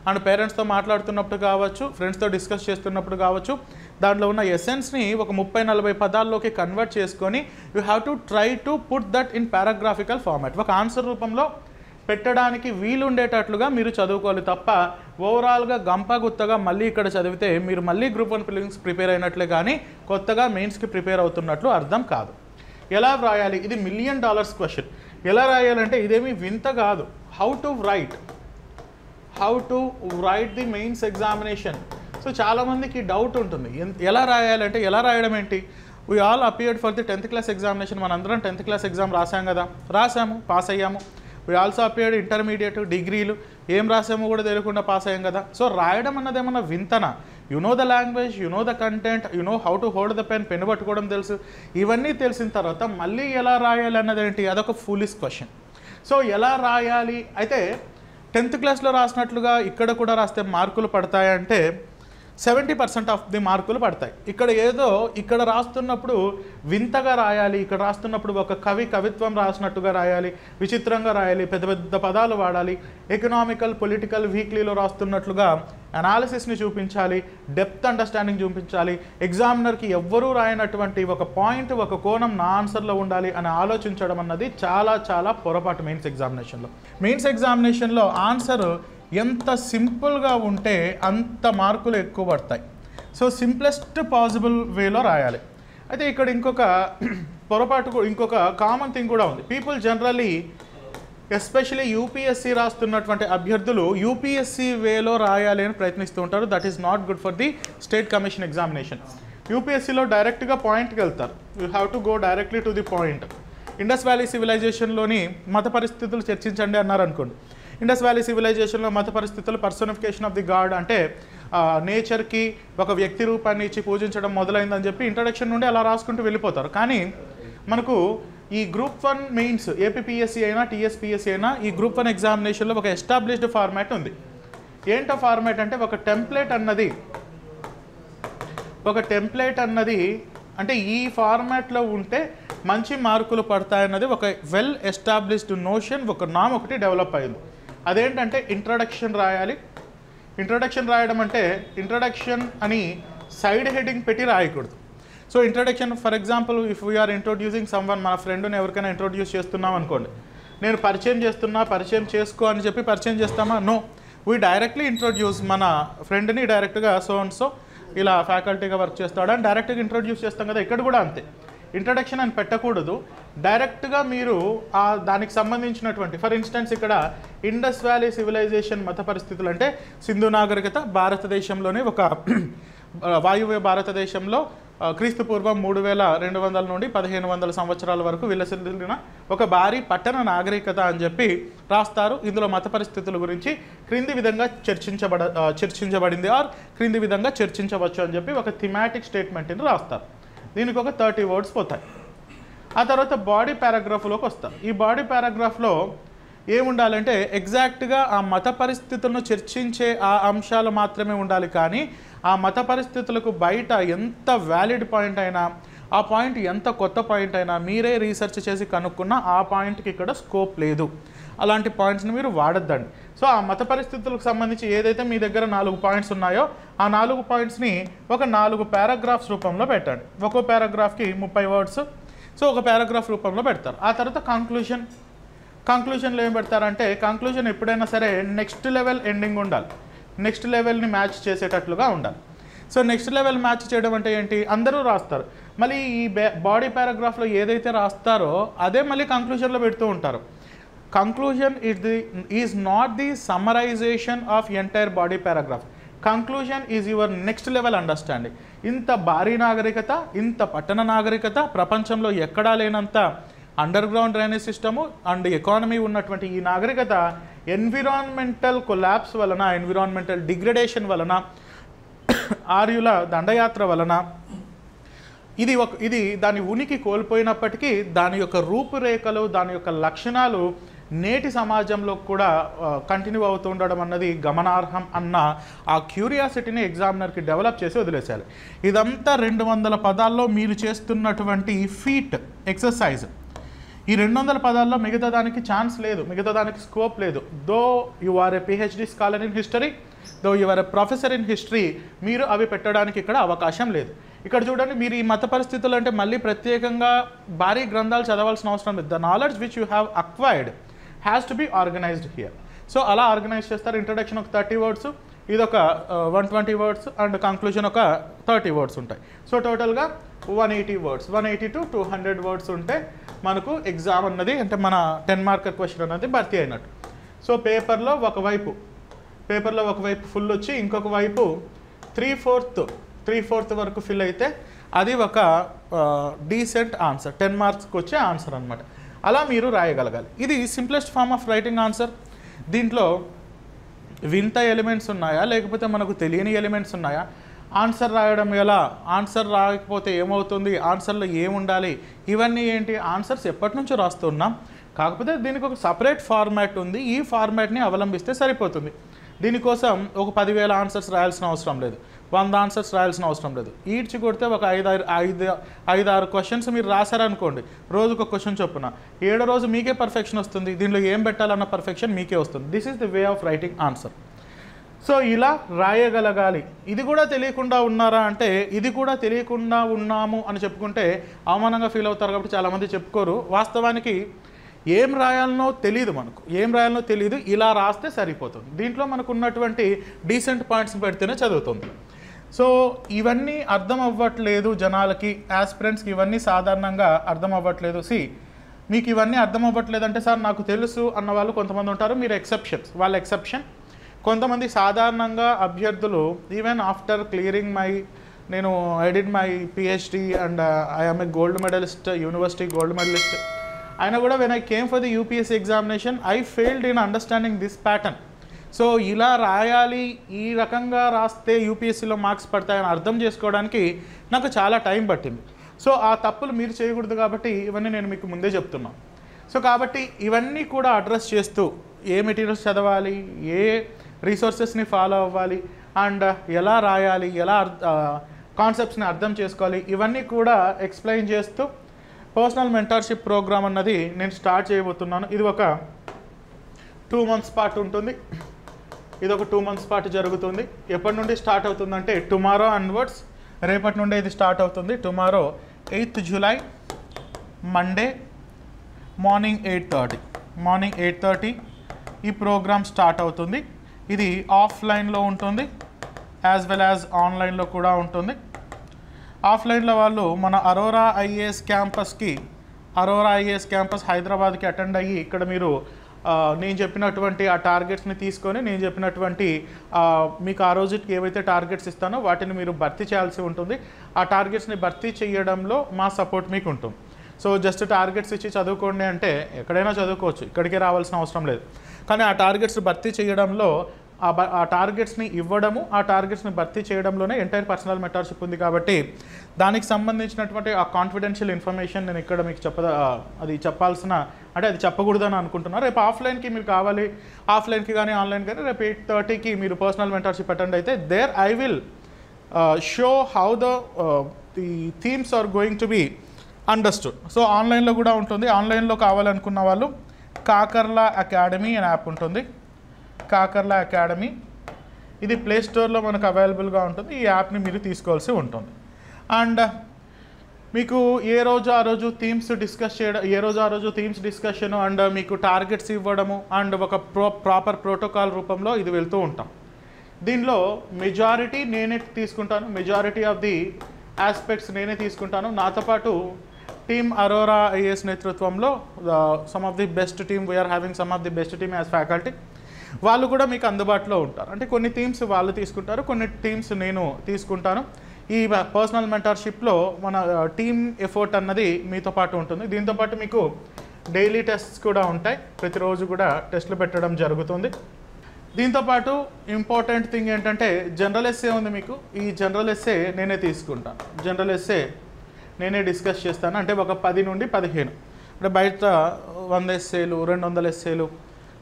అండ్ పేరెంట్స్తో మాట్లాడుతున్నప్పుడు కావచ్చు, ఫ్రెండ్స్తో డిస్కస్ చేస్తున్నప్పుడు కావచ్చు, దాంట్లో ఉన్న ఎసెన్స్ని ఒక 30-40 పదాల్లోకి కన్వర్ట్ చేసుకొని you have to try to put that in paragraphical format, ఒక ఆన్సర్ రూపంలో పెట్టడానికి వీలుండేటట్లుగా మీరు చదువుకోవాలి తప్ప ఓవరాల్గా గంపగుత్తగా మళ్ళీ ఇక్కడ చదివితే మీరు మళ్ళీ గ్రూప్ 1 ప్రిలిమ్స్ ప్రిపేర్ అయినట్లే కానీ కొత్తగా మెయిన్స్కి ప్రిపేర్ అవుతున్నట్లు అర్థం కాదు. ఎలా రాయాలి, ఇది $1 మిలియన్ క్వశ్చన్. ఎలా రాయాలంటే ఇదేమీ వింత కాదు. How to right the mains examination. So చాలామందికి డౌట్ ఉంటుంది, ఎలా రాయాలంటే ఎలా రాయడం ఏంటి. We all appeared for the 10th class examination. మనందరం 10th క్లాస్ ఎగ్జామ్ రాసాం కదా, రాసాము, పాస్ అయ్యాము. వీ ఆల్సో అపియర్డ్ ఇంటర్మీడియట్, డిగ్రీలు, ఏం రాసామో కూడా తెలియకుండా పాస్ అయ్యాం కదా. సో రాయడం అన్నది ఏమన్నా వింతనా? You know the language, you know the content, you know how to hold the pen, pen పట్టుకోవడం తెలుసు. ఇవన్నీ తెలిసిన తర్వాత మళ్ళీ ఎలా రాయాలి అన్నది ఏంటి, అదొక ఫూలిష్ క్వశ్చన్. సో ఎలా రాయాలి అయితే 10th క్లాస్లో రాసినట్లుగా ఇక్కడ కూడా రాస్తే మార్కులు పడతాయంటే 70% ఆఫ్ ది మార్కులు పడతాయి. ఇక్కడ రాస్తున్నప్పుడు వింతగా రాయాలి, ఇక్కడ రాస్తున్నప్పుడు ఒక కవిత్వం రాసినట్టుగా రాయాలి, విచిత్రంగా రాయాలి, పెద్ద పెద్ద పదాలు వాడాలి, ఎకనామికల్ పొలిటికల్ వీక్లీలో రాస్తున్నట్లుగా అనాలిసిస్ని చూపించాలి, డెప్త్ అండర్స్టాండింగ్ చూపించాలి, ఎగ్జామినర్కి ఎవ్వరూ రాయనటువంటి ఒక పాయింట్, ఒక కోణం నా ఆన్సర్లో ఉండాలి అని ఆలోచించడం అన్నది చాలా చాలా పొరపాటు మెయిన్స్ ఎగ్జామినేషన్లో. మెయిన్స్ ఎగ్జామినేషన్లో ఆన్సర్ ఎంత సింపుల్గా ఉంటే అంత మార్కులు ఎక్కువ పడతాయి. సో సింప్లెస్ట్ పాసిబుల్ వేలో రాయాలి. అయితే ఇక్కడ ఇంకొక పొరపాటు, ఇంకొక కామన్ థింగ్ కూడా ఉంది. పీపుల్ జనరల్లీ ఎస్పెషలీ యూపీఎస్సీ రాస్తున్నటువంటి అభ్యర్థులు యూపీఎస్సీ వేలో రాయాలి అని ప్రయత్నిస్తూ ఉంటారు. That is not good for the state commission examination. యూపీఎస్సీలో డైరెక్ట్గా పాయింట్కి వెళ్తారు. You have to go directly to the point. Indus valley సివిలైజేషన్లోని మత పరిస్థితులు చర్చించండి అన్నారు అనుకోండి. ఇండస్ వ్యాలీ సివిలైజేషన్లో మత పరిస్థితులు పర్సనిఫికేషన్ ఆఫ్ ది గాడ్, అంటే నేచర్కి ఒక వ్యక్తి రూపాన్ని ఇచ్చి పూజించడం మొదలైందని చెప్పి ఇంట్రడక్షన్ నుండి అలా రాసుకుంటూ వెళ్ళిపోతారు. కానీ మనకు ఈ గ్రూప్ 1 మెయిన్స్ ఏపీపీఎస్సీ అయినా టీఎస్పీఎస్సీ అయినా ఈ గ్రూప్ 1 ఎగ్జామినేషన్లో ఒక ఎస్టాబ్లిష్డ్ ఫార్మాట్ ఉంది. ఏంటో ఫార్మాట్ అంటే ఒక టెంప్లెట్ అన్నది అంటే ఈ ఫార్మాట్లో ఉంటే మంచి మార్కులు పడతాయన్నది ఒక వెల్ ఎస్టాబ్లిష్డ్ నోషన్, ఒక నామ్ ఒకటి డెవలప్ అయింది. అదేంటంటే ఇంట్రడక్షన్ రాయాలి. ఇంట్రడక్షన్ రాయడం అంటే ఇంట్రడక్షన్ అని సైడ్ హెడ్డింగ్ పెట్టి రాయకూడదు. So introduction, for example if we are introducing someone, మన ఫ్రెండ్ని ఎవరికైనా ఇంట్రొడ్యూస్ చేస్తున్నాం అనుకోండి, నేను పరిచయం చేసుకో అని చెప్పి పరిచయం చేస్తామా? నో, వీ డైరెక్ట్లీ ఇంట్రొడ్యూస్ మన ఫ్రెండ్ని డైరెక్ట్గా సో అండ్ సో ఇలా ఫ్యాకల్టీగా వర్క్ చేస్తాడు అని డైరెక్ట్గా ఇంట్రొడ్యూస్ చేస్తాం కదా. ఇక్కడ కూడా అంతే, ఇంట్రడక్షన్ అని పెట్టకూడదు. డైరెక్ట్గా మీరు దానికి సంబంధించినటువంటి, ఫర్ ఇన్స్టెన్స్ ఇక్కడ ఇండస్ వ్యాలీ సివిలైజేషన్ మత పరిస్థితులు అంటే సింధు నాగరికత భారతదేశంలోనే ఒక వాయువ్య భారతదేశంలో క్రీస్తు పూర్వం 3200 నుండి 1500 సంవత్సరాల వరకు విలసిల్లిన ఒక భారీ పట్టణ నాగరికత అని చెప్పి రాస్తారు. ఇందులో మత పరిస్థితుల గురించి క్రింది విధంగా చర్చించబడింది ఆర్ క్రింది విధంగా చర్చించవచ్చు అని చెప్పి ఒక థిమాటిక్ స్టేట్మెంట్ని రాస్తారు. దీనికి ఒక 30 వర్డ్స్ పోతాయి. ఆ తర్వాత బాడీ పారాగ్రాఫ్లోకి వస్తాం. ఈ బాడీ పారాగ్రాఫ్లో ఏముండాలంటే ఎగ్జాక్ట్గా ఆ మత పరిస్థితులను చర్చించే ఆ అంశాలు మాత్రమే ఉండాలి. కానీ ఆ మత పరిస్థితులకు బయట ఎంత వ్యాలిడ్ పాయింట్ అయినా, ఆ పాయింట్ ఎంత కొత్త పాయింట్ అయినా మీరే రీసెర్చ్ చేసి కనుక్కున్న ఆ పాయింట్కి ఇక్కడ స్కోప్ లేదు. అలాంటి పాయింట్స్ని మీరు వాడద్దండి. సో ఆ మత పరిస్థితులకు సంబంధించి ఏదైతే మీ దగ్గర 4 పాయింట్స్ ఉన్నాయో ఆ 4 పాయింట్స్ని ఒక 4 పారాగ్రాఫ్స్ రూపంలో పెట్టండి. ఒక్కో పారాగ్రాఫ్కి 30 వర్డ్స్. సో ఒక పారాగ్రాఫ్ రూపంలో పెడతారు. ఆ తర్వాత కంక్లూషన్లో ఏం పెడతారంటే, కంక్లూషన్ ఎప్పుడైనా సరే నెక్స్ట్ లెవెల్ ఎండింగ్ ఉండాలి, నెక్స్ట్ లెవెల్ని మ్యాచ్ చేసేటట్లుగా ఉండాలి. సో నెక్స్ట్ లెవెల్ మ్యాచ్ చేయడం అంటే ఏంటి? అందరూ రాస్తారు, మళ్ళీ ఈ బాడీ పారాగ్రాఫ్లో ఏదైతే రాస్తారో అదే మళ్ళీ కంక్లూషన్లో పెడుతూ ఉంటారు. Conclusion is not the summarisation of entire body paragraph. Conclusion is your next level understanding. ఇంత భారీ నాగరికత, ఇంత పట్టణ నాగరికత, ప్రపంచంలో ఎక్కడా లేనంత under ground drainage system and economy ఉన్నటువంటి ఈ నాగరికత ఎన్విరాన్మెంటల్ కొలాప్స్ వలన, ఎన్విరాన్మెంటల్ డిగ్రేడేషన్ వలన, ఆర్యుల దండయాత్ర వలన ఇది దాని ఉనికి కోల్పోయినప్పటికీ దాని యొక్క రూపురేఖలు, దాని యొక్క లక్షణాలు నేటి సమాజంలో కూడా కంటిన్యూ అవుతూ ఉండడం అన్నది గమనార్హం అన్న ఆ క్యూరియాసిటీని ఎగ్జామినర్కి డెవలప్ చేసి వదిలేసేయాలి. ఇదంతా 200 పదాల్లో మీరు చేస్తున్నటువంటి ఫీట్ ఎక్సర్సైజ్. ఈ 200 పదాల్లో మిగతా దానికి ఛాన్స్ లేదు, మిగతా దానికి స్కోప్ లేదు. Though you are a PhD scholar in history, though you are a professor in history, మీరు అవి పెట్టడానికి ఇక్కడ అవకాశం లేదు. ఇక్కడ చూడండి, మీరు ఈ మత పరిస్థితులు అంటే మళ్ళీ ప్రత్యేకంగా భారీ గ్రంథాలు చదవాల్సిన అవసరం లేదు. The knowledge which you have acquired has to be organised here. So అలా ఆర్గనైజ్ చేస్తారు. ఇంట్రడక్షన్ ఒక 30 వర్డ్స్, ఇదొక 120 వర్డ్స్ అండ్ కంక్లూజన్ ఒక 30 వర్డ్స్ ఉంటాయి. సో టోటల్గా 180 వర్డ్స్, 180 to 200 వర్డ్స్ ఉంటే మనకు ఎగ్జామ్ అన్నది, అంటే మన 10 మార్కర్ క్వశ్చన్ అన్నది భర్తీ అయినట్టు. సో పేపర్లో ఒకవైపు ఫుల్ వచ్చి ఇంకొక వైపు 3/4 వరకు ఫిల్ అయితే అది ఒక డీసెంట్ ఆన్సర్, 10 మార్క్స్కి వచ్చే ఆన్సర్ అనమాట. అలా మీరు రాయగలగాలి. ఇది simplest form of writing answer. దీంట్లో వింత ఎలిమెంట్స్ ఉన్నాయా, లేకపోతే మనకు తెలియని ఎలిమెంట్స్ ఉన్నాయా? ఆన్సర్ రాయడం ఎలా, ఆన్సర్ రాయకపోతే ఏమవుతుంది, ఆన్సర్లో ఏముండాలి, ఇవన్నీ ఏంటి? ఆన్సర్స్ ఎప్పటి నుంచో రాస్తున్నాం, కాకపోతే దీనికి ఒక సపరేట్ ఫార్మాట్ ఉంది. ఈ ఫార్మాట్ని అవలంబిస్తే సరిపోతుంది. దీనికోసం ఒక 10,000 ఆన్సర్స్ రాయాల్సిన అవసరం లేదు, 100 ఆన్సర్స్ రాయాల్సిన అవసరం లేదు. ఈడ్చి కొడితే ఒక 5-6 క్వశ్చన్స్ మీరు రాశారనుకోండి, రోజుకు ఒక క్వశ్చన్ చొప్పున, 7వ రోజు మీకే పర్ఫెక్షన్ వస్తుంది. దీనిలో ఏం పెట్టాలన్న పర్ఫెక్షన్ మీకే వస్తుంది. This is the way of writing answer. So ఇలా రాయగలగాలి. ఇది కూడా తెలియకుండా ఉన్నారా అంటే, ఇది కూడా తెలియకుండా ఉన్నాము అని చెప్పుకుంటే అవమానంగా ఫీల్ అవుతారు కాబట్టి చాలామంది చెప్పుకోరు. వాస్తవానికి ఏం రాయాలనో తెలియదు, మనకు ఏం రాయాలనో తెలియదు, ఇలా రాస్తే సరిపోతుంది. దీంట్లో మనకు ఉన్నటువంటి డీసెంట్ పాయింట్స్ పెడితేనే చదువుతుంది. సో ఇవన్నీ అర్థం అవ్వట్లేదు జనాలకి, యాస్పిరెంట్స్కి ఇవన్నీ సాధారణంగా అర్థం అవ్వట్లేదు. మీకు ఇవన్నీ అర్థం అవ్వట్లేదు అంటే సార్ నాకు తెలుసు అన్న వాళ్ళు కొంతమంది ఉంటారు, మీరు ఎక్సెప్షన్స్, వాళ్ళ ఎక్సెప్షన్. కొంతమంది సాధారణంగా అభ్యర్థులు ఈవెన్ ఆఫ్టర్ క్లియరింగ్ నేను I did my PhD and I'm a gold medallist, university gold medallist, అయినా కూడా when I came for the UPSC examination I failed in understanding this pattern. So ఇలా రాయాలి, ఈ రకంగా రాస్తే యూపీఎస్సీలో మార్క్స్ పడతాయని అర్థం చేసుకోవడానికి నాకు చాలా టైం పట్టింది. సో ఆ తప్పులు మీరు చేయకూడదు కాబట్టి ఇవన్నీ నేను మీకు ముందే చెప్తున్నాను. సో కాబట్టి ఇవన్నీ కూడా అడ్రస్ చేస్తూ ఏ మెటీరియల్స్ చదవాలి, ఏ రీసోర్సెస్ని ఫాలో అవ్వాలి, అండ్ ఎలా రాయాలి, ఎలా కాన్సెప్ట్స్ని అర్థం చేసుకోవాలి, ఇవన్నీ కూడా ఎక్స్ప్లెయిన్ చేస్తూ పర్సనల్ మెంటర్షిప్ ప్రోగ్రామ్ అన్నది నేను స్టార్ట్ చేయబోతున్నాను. ఇది ఒక 2 months పాటు ఉంటుంది. ఇది ఒక 2 months పాటు జరుగుతుంది. ఎప్పటి నుండి స్టార్ట్ అవుతుందంటే టుమారో అన్వర్డ్స్, రేపటి నుండే ఇది స్టార్ట్ అవుతుంది. Tomorrow 8th July Monday morning 8:30 ఈ ప్రోగ్రామ్ స్టార్ట్ అవుతుంది. ఇది ఆఫ్లైన్లో ఉంటుంది యాజ్ వెల్ యాజ్ ఆన్లైన్లో కూడా ఉంటుంది. ఆఫ్లైన్లో వాళ్ళు మన అరోరా ఐఏఎస్ క్యాంపస్ హైదరాబాద్కి అటెండ్ అయ్యి ఇక్కడ మీరు నేను చెప్పినటువంటి ఆ టార్గెట్స్ని తీసుకొని నేను చెప్పినటువంటి మీకు ఆ రోజుకి ఏవైతే టార్గెట్స్ ఇస్తానో వాటిని మీరు భర్తీ చేయాల్సి ఉంటుంది. ఆ టార్గెట్స్ని భర్తీ చేయడంలో మా సపోర్ట్ మీకు ఉంటుంది. సో జస్ట్ టార్గెట్స్ ఇచ్చి చదువుకోండి అంటే ఎక్కడైనా చదువుకోవచ్చు, ఇక్కడికే రావాల్సిన అవసరం లేదు. కానీ ఆ టార్గెట్స్ భర్తీ చేయడంలో ఆ టార్గెట్స్ని ఇవ్వడము, ఆ టార్గెట్స్ని భర్తీ చేయడంలోనే ఎంటైర్ పర్సనల్ మెంటర్షిప్ ఉంది. కాబట్టి దానికి సంబంధించినటువంటి ఆ కాన్ఫిడెన్షియల్ ఇన్ఫర్మేషన్ నేను ఇక్కడ మీకు అది చెప్పాల్సిన, అంటే అది చెప్పకూడదని అనుకుంటున్నాను. రేపు ఆఫ్లైన్కి మీరు కావాలి, ఆఫ్లైన్కి కానీ ఆన్లైన్ కానీ రేపు 8:30కి మీరు పర్సనల్ మెంటర్షిప్ అటెండ్ అయితే there I will show how the themes are going to be understood. So ఆన్లైన్లో కూడా ఉంటుంది. ఆన్లైన్లో కావాలనుకున్న వాళ్ళు కాకర్లా అకాడమీ అనే యాప్ ఉంటుంది. కాకర్లా అకాడమీ ఇది ప్లే స్టోర్లో మనకు అవైలబుల్గా ఉంటుంది. ఈ యాప్ని మీరు తీసుకోవాల్సి ఉంటుంది. అండ్ మీకు ఏ రోజు ఆ రోజు థీమ్స్ డిస్కస్ చేయడం, థీమ్స్ డిస్కషన్ అండ్ మీకు టార్గెట్స్ ఇవ్వడము అండ్ ఒక ప్రాపర్ ప్రోటోకాల్ రూపంలో ఇది వెళ్తూ ఉంటాం. దీనిలో మెజారిటీ నేనే తీసుకుంటాను, మెజారిటీ ఆఫ్ ది ఆస్పెక్ట్స్ నేనే తీసుకుంటాను. నాతో పాటు టీమ్ అరోరా ఐఏఎస్ నేతృత్వంలో some of the best team, we are having some of the best team as faculty, వాళ్ళు కూడా మీకు అందుబాటులో ఉంటారు. అంటే కొన్ని టీమ్స్ వాళ్ళు తీసుకుంటారు, కొన్ని టీమ్స్ నేను తీసుకుంటాను. ఈ పర్సనల్ మెంటర్షిప్లో మన టీమ్ ఎఫర్ట్ అన్నది మీతో పాటు ఉంటుంది. దీంతోపాటు మీకు డైలీ టెస్ట్స్ కూడా ఉంటాయి, ప్రతిరోజు కూడా టెస్టులు పెట్టడం జరుగుతుంది. దీంతోపాటు ఇంపార్టెంట్ థింగ్ ఏంటంటే జనరల్ ఎస్సే ఉంది మీకు. ఈ జనరల్ ఎస్సే నేనే తీసుకుంటాను, జనరల్ ఎస్సే నేనే డిస్కస్ చేస్తాను. అంటే ఒక 10 నుండి 15, అంటే బయట 100 ఎస్సేలు 200 ఎస్సేలు.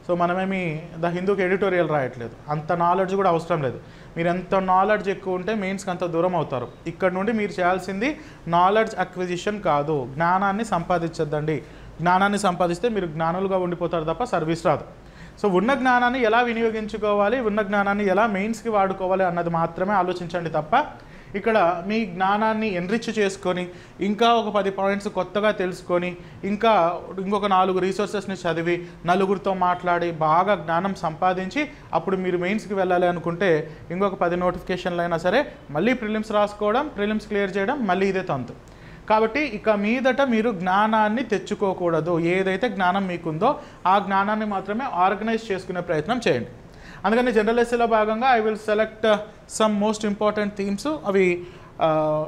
సో మనమేమి ద హిందూకి ఎడిటోరియల్ రాయట్లేదు, అంత నాలెడ్జ్ కూడా అవసరం లేదు. మీరు ఎంత నాలెడ్జ్ ఎక్కువ ఉంటే మెయిన్స్కి అంత దూరం అవుతారు. ఇక్కడ నుండి మీరు చేయాల్సింది నాలెడ్జ్ అక్విజిషన్ కాదు, జ్ఞానాన్ని సంపాదించద్దండి. జ్ఞానాన్ని సంపాదిస్తే మీరు జ్ఞానులుగా ఉండిపోతారు తప్ప సర్వీస్ రాదు. సో ఉన్న జ్ఞానాన్ని ఎలా వినియోగించుకోవాలి, ఉన్న జ్ఞానాన్ని ఎలా మెయిన్స్కి వాడుకోవాలి అన్నది మాత్రమే ఆలోచించండి తప్ప ఇక్కడ మీ జ్ఞానాన్ని ఎన్రిచ్ చేసుకొని ఇంకా ఒక 10 పాయింట్స్ కొత్తగా తెలుసుకొని ఇంకొక 4 రీసోర్సెస్ని చదివి నలుగురితో మాట్లాడి బాగా జ్ఞానం సంపాదించి అప్పుడు మీరు మెయిన్స్కి వెళ్ళాలి అనుకుంటే ఇంకొక 10 నోటిఫికేషన్లు అయినా సరే మళ్ళీ ప్రిలిమ్స్ రాసుకోవడం, ప్రిలిమ్స్ క్లియర్ చేయడం, మళ్ళీ ఇదే తంతు. కాబట్టి ఇక మీదట మీరు జ్ఞానాన్ని తెచ్చుకోకూడదు. ఏదైతే జ్ఞానం మీకుందో ఆ జ్ఞానాన్ని మాత్రమే ఆర్గనైజ్ చేసుకునే ప్రయత్నం చేయండి. అందుకని జనరల్ ఎస్సేలో భాగంగా I will select some most important themes. అవి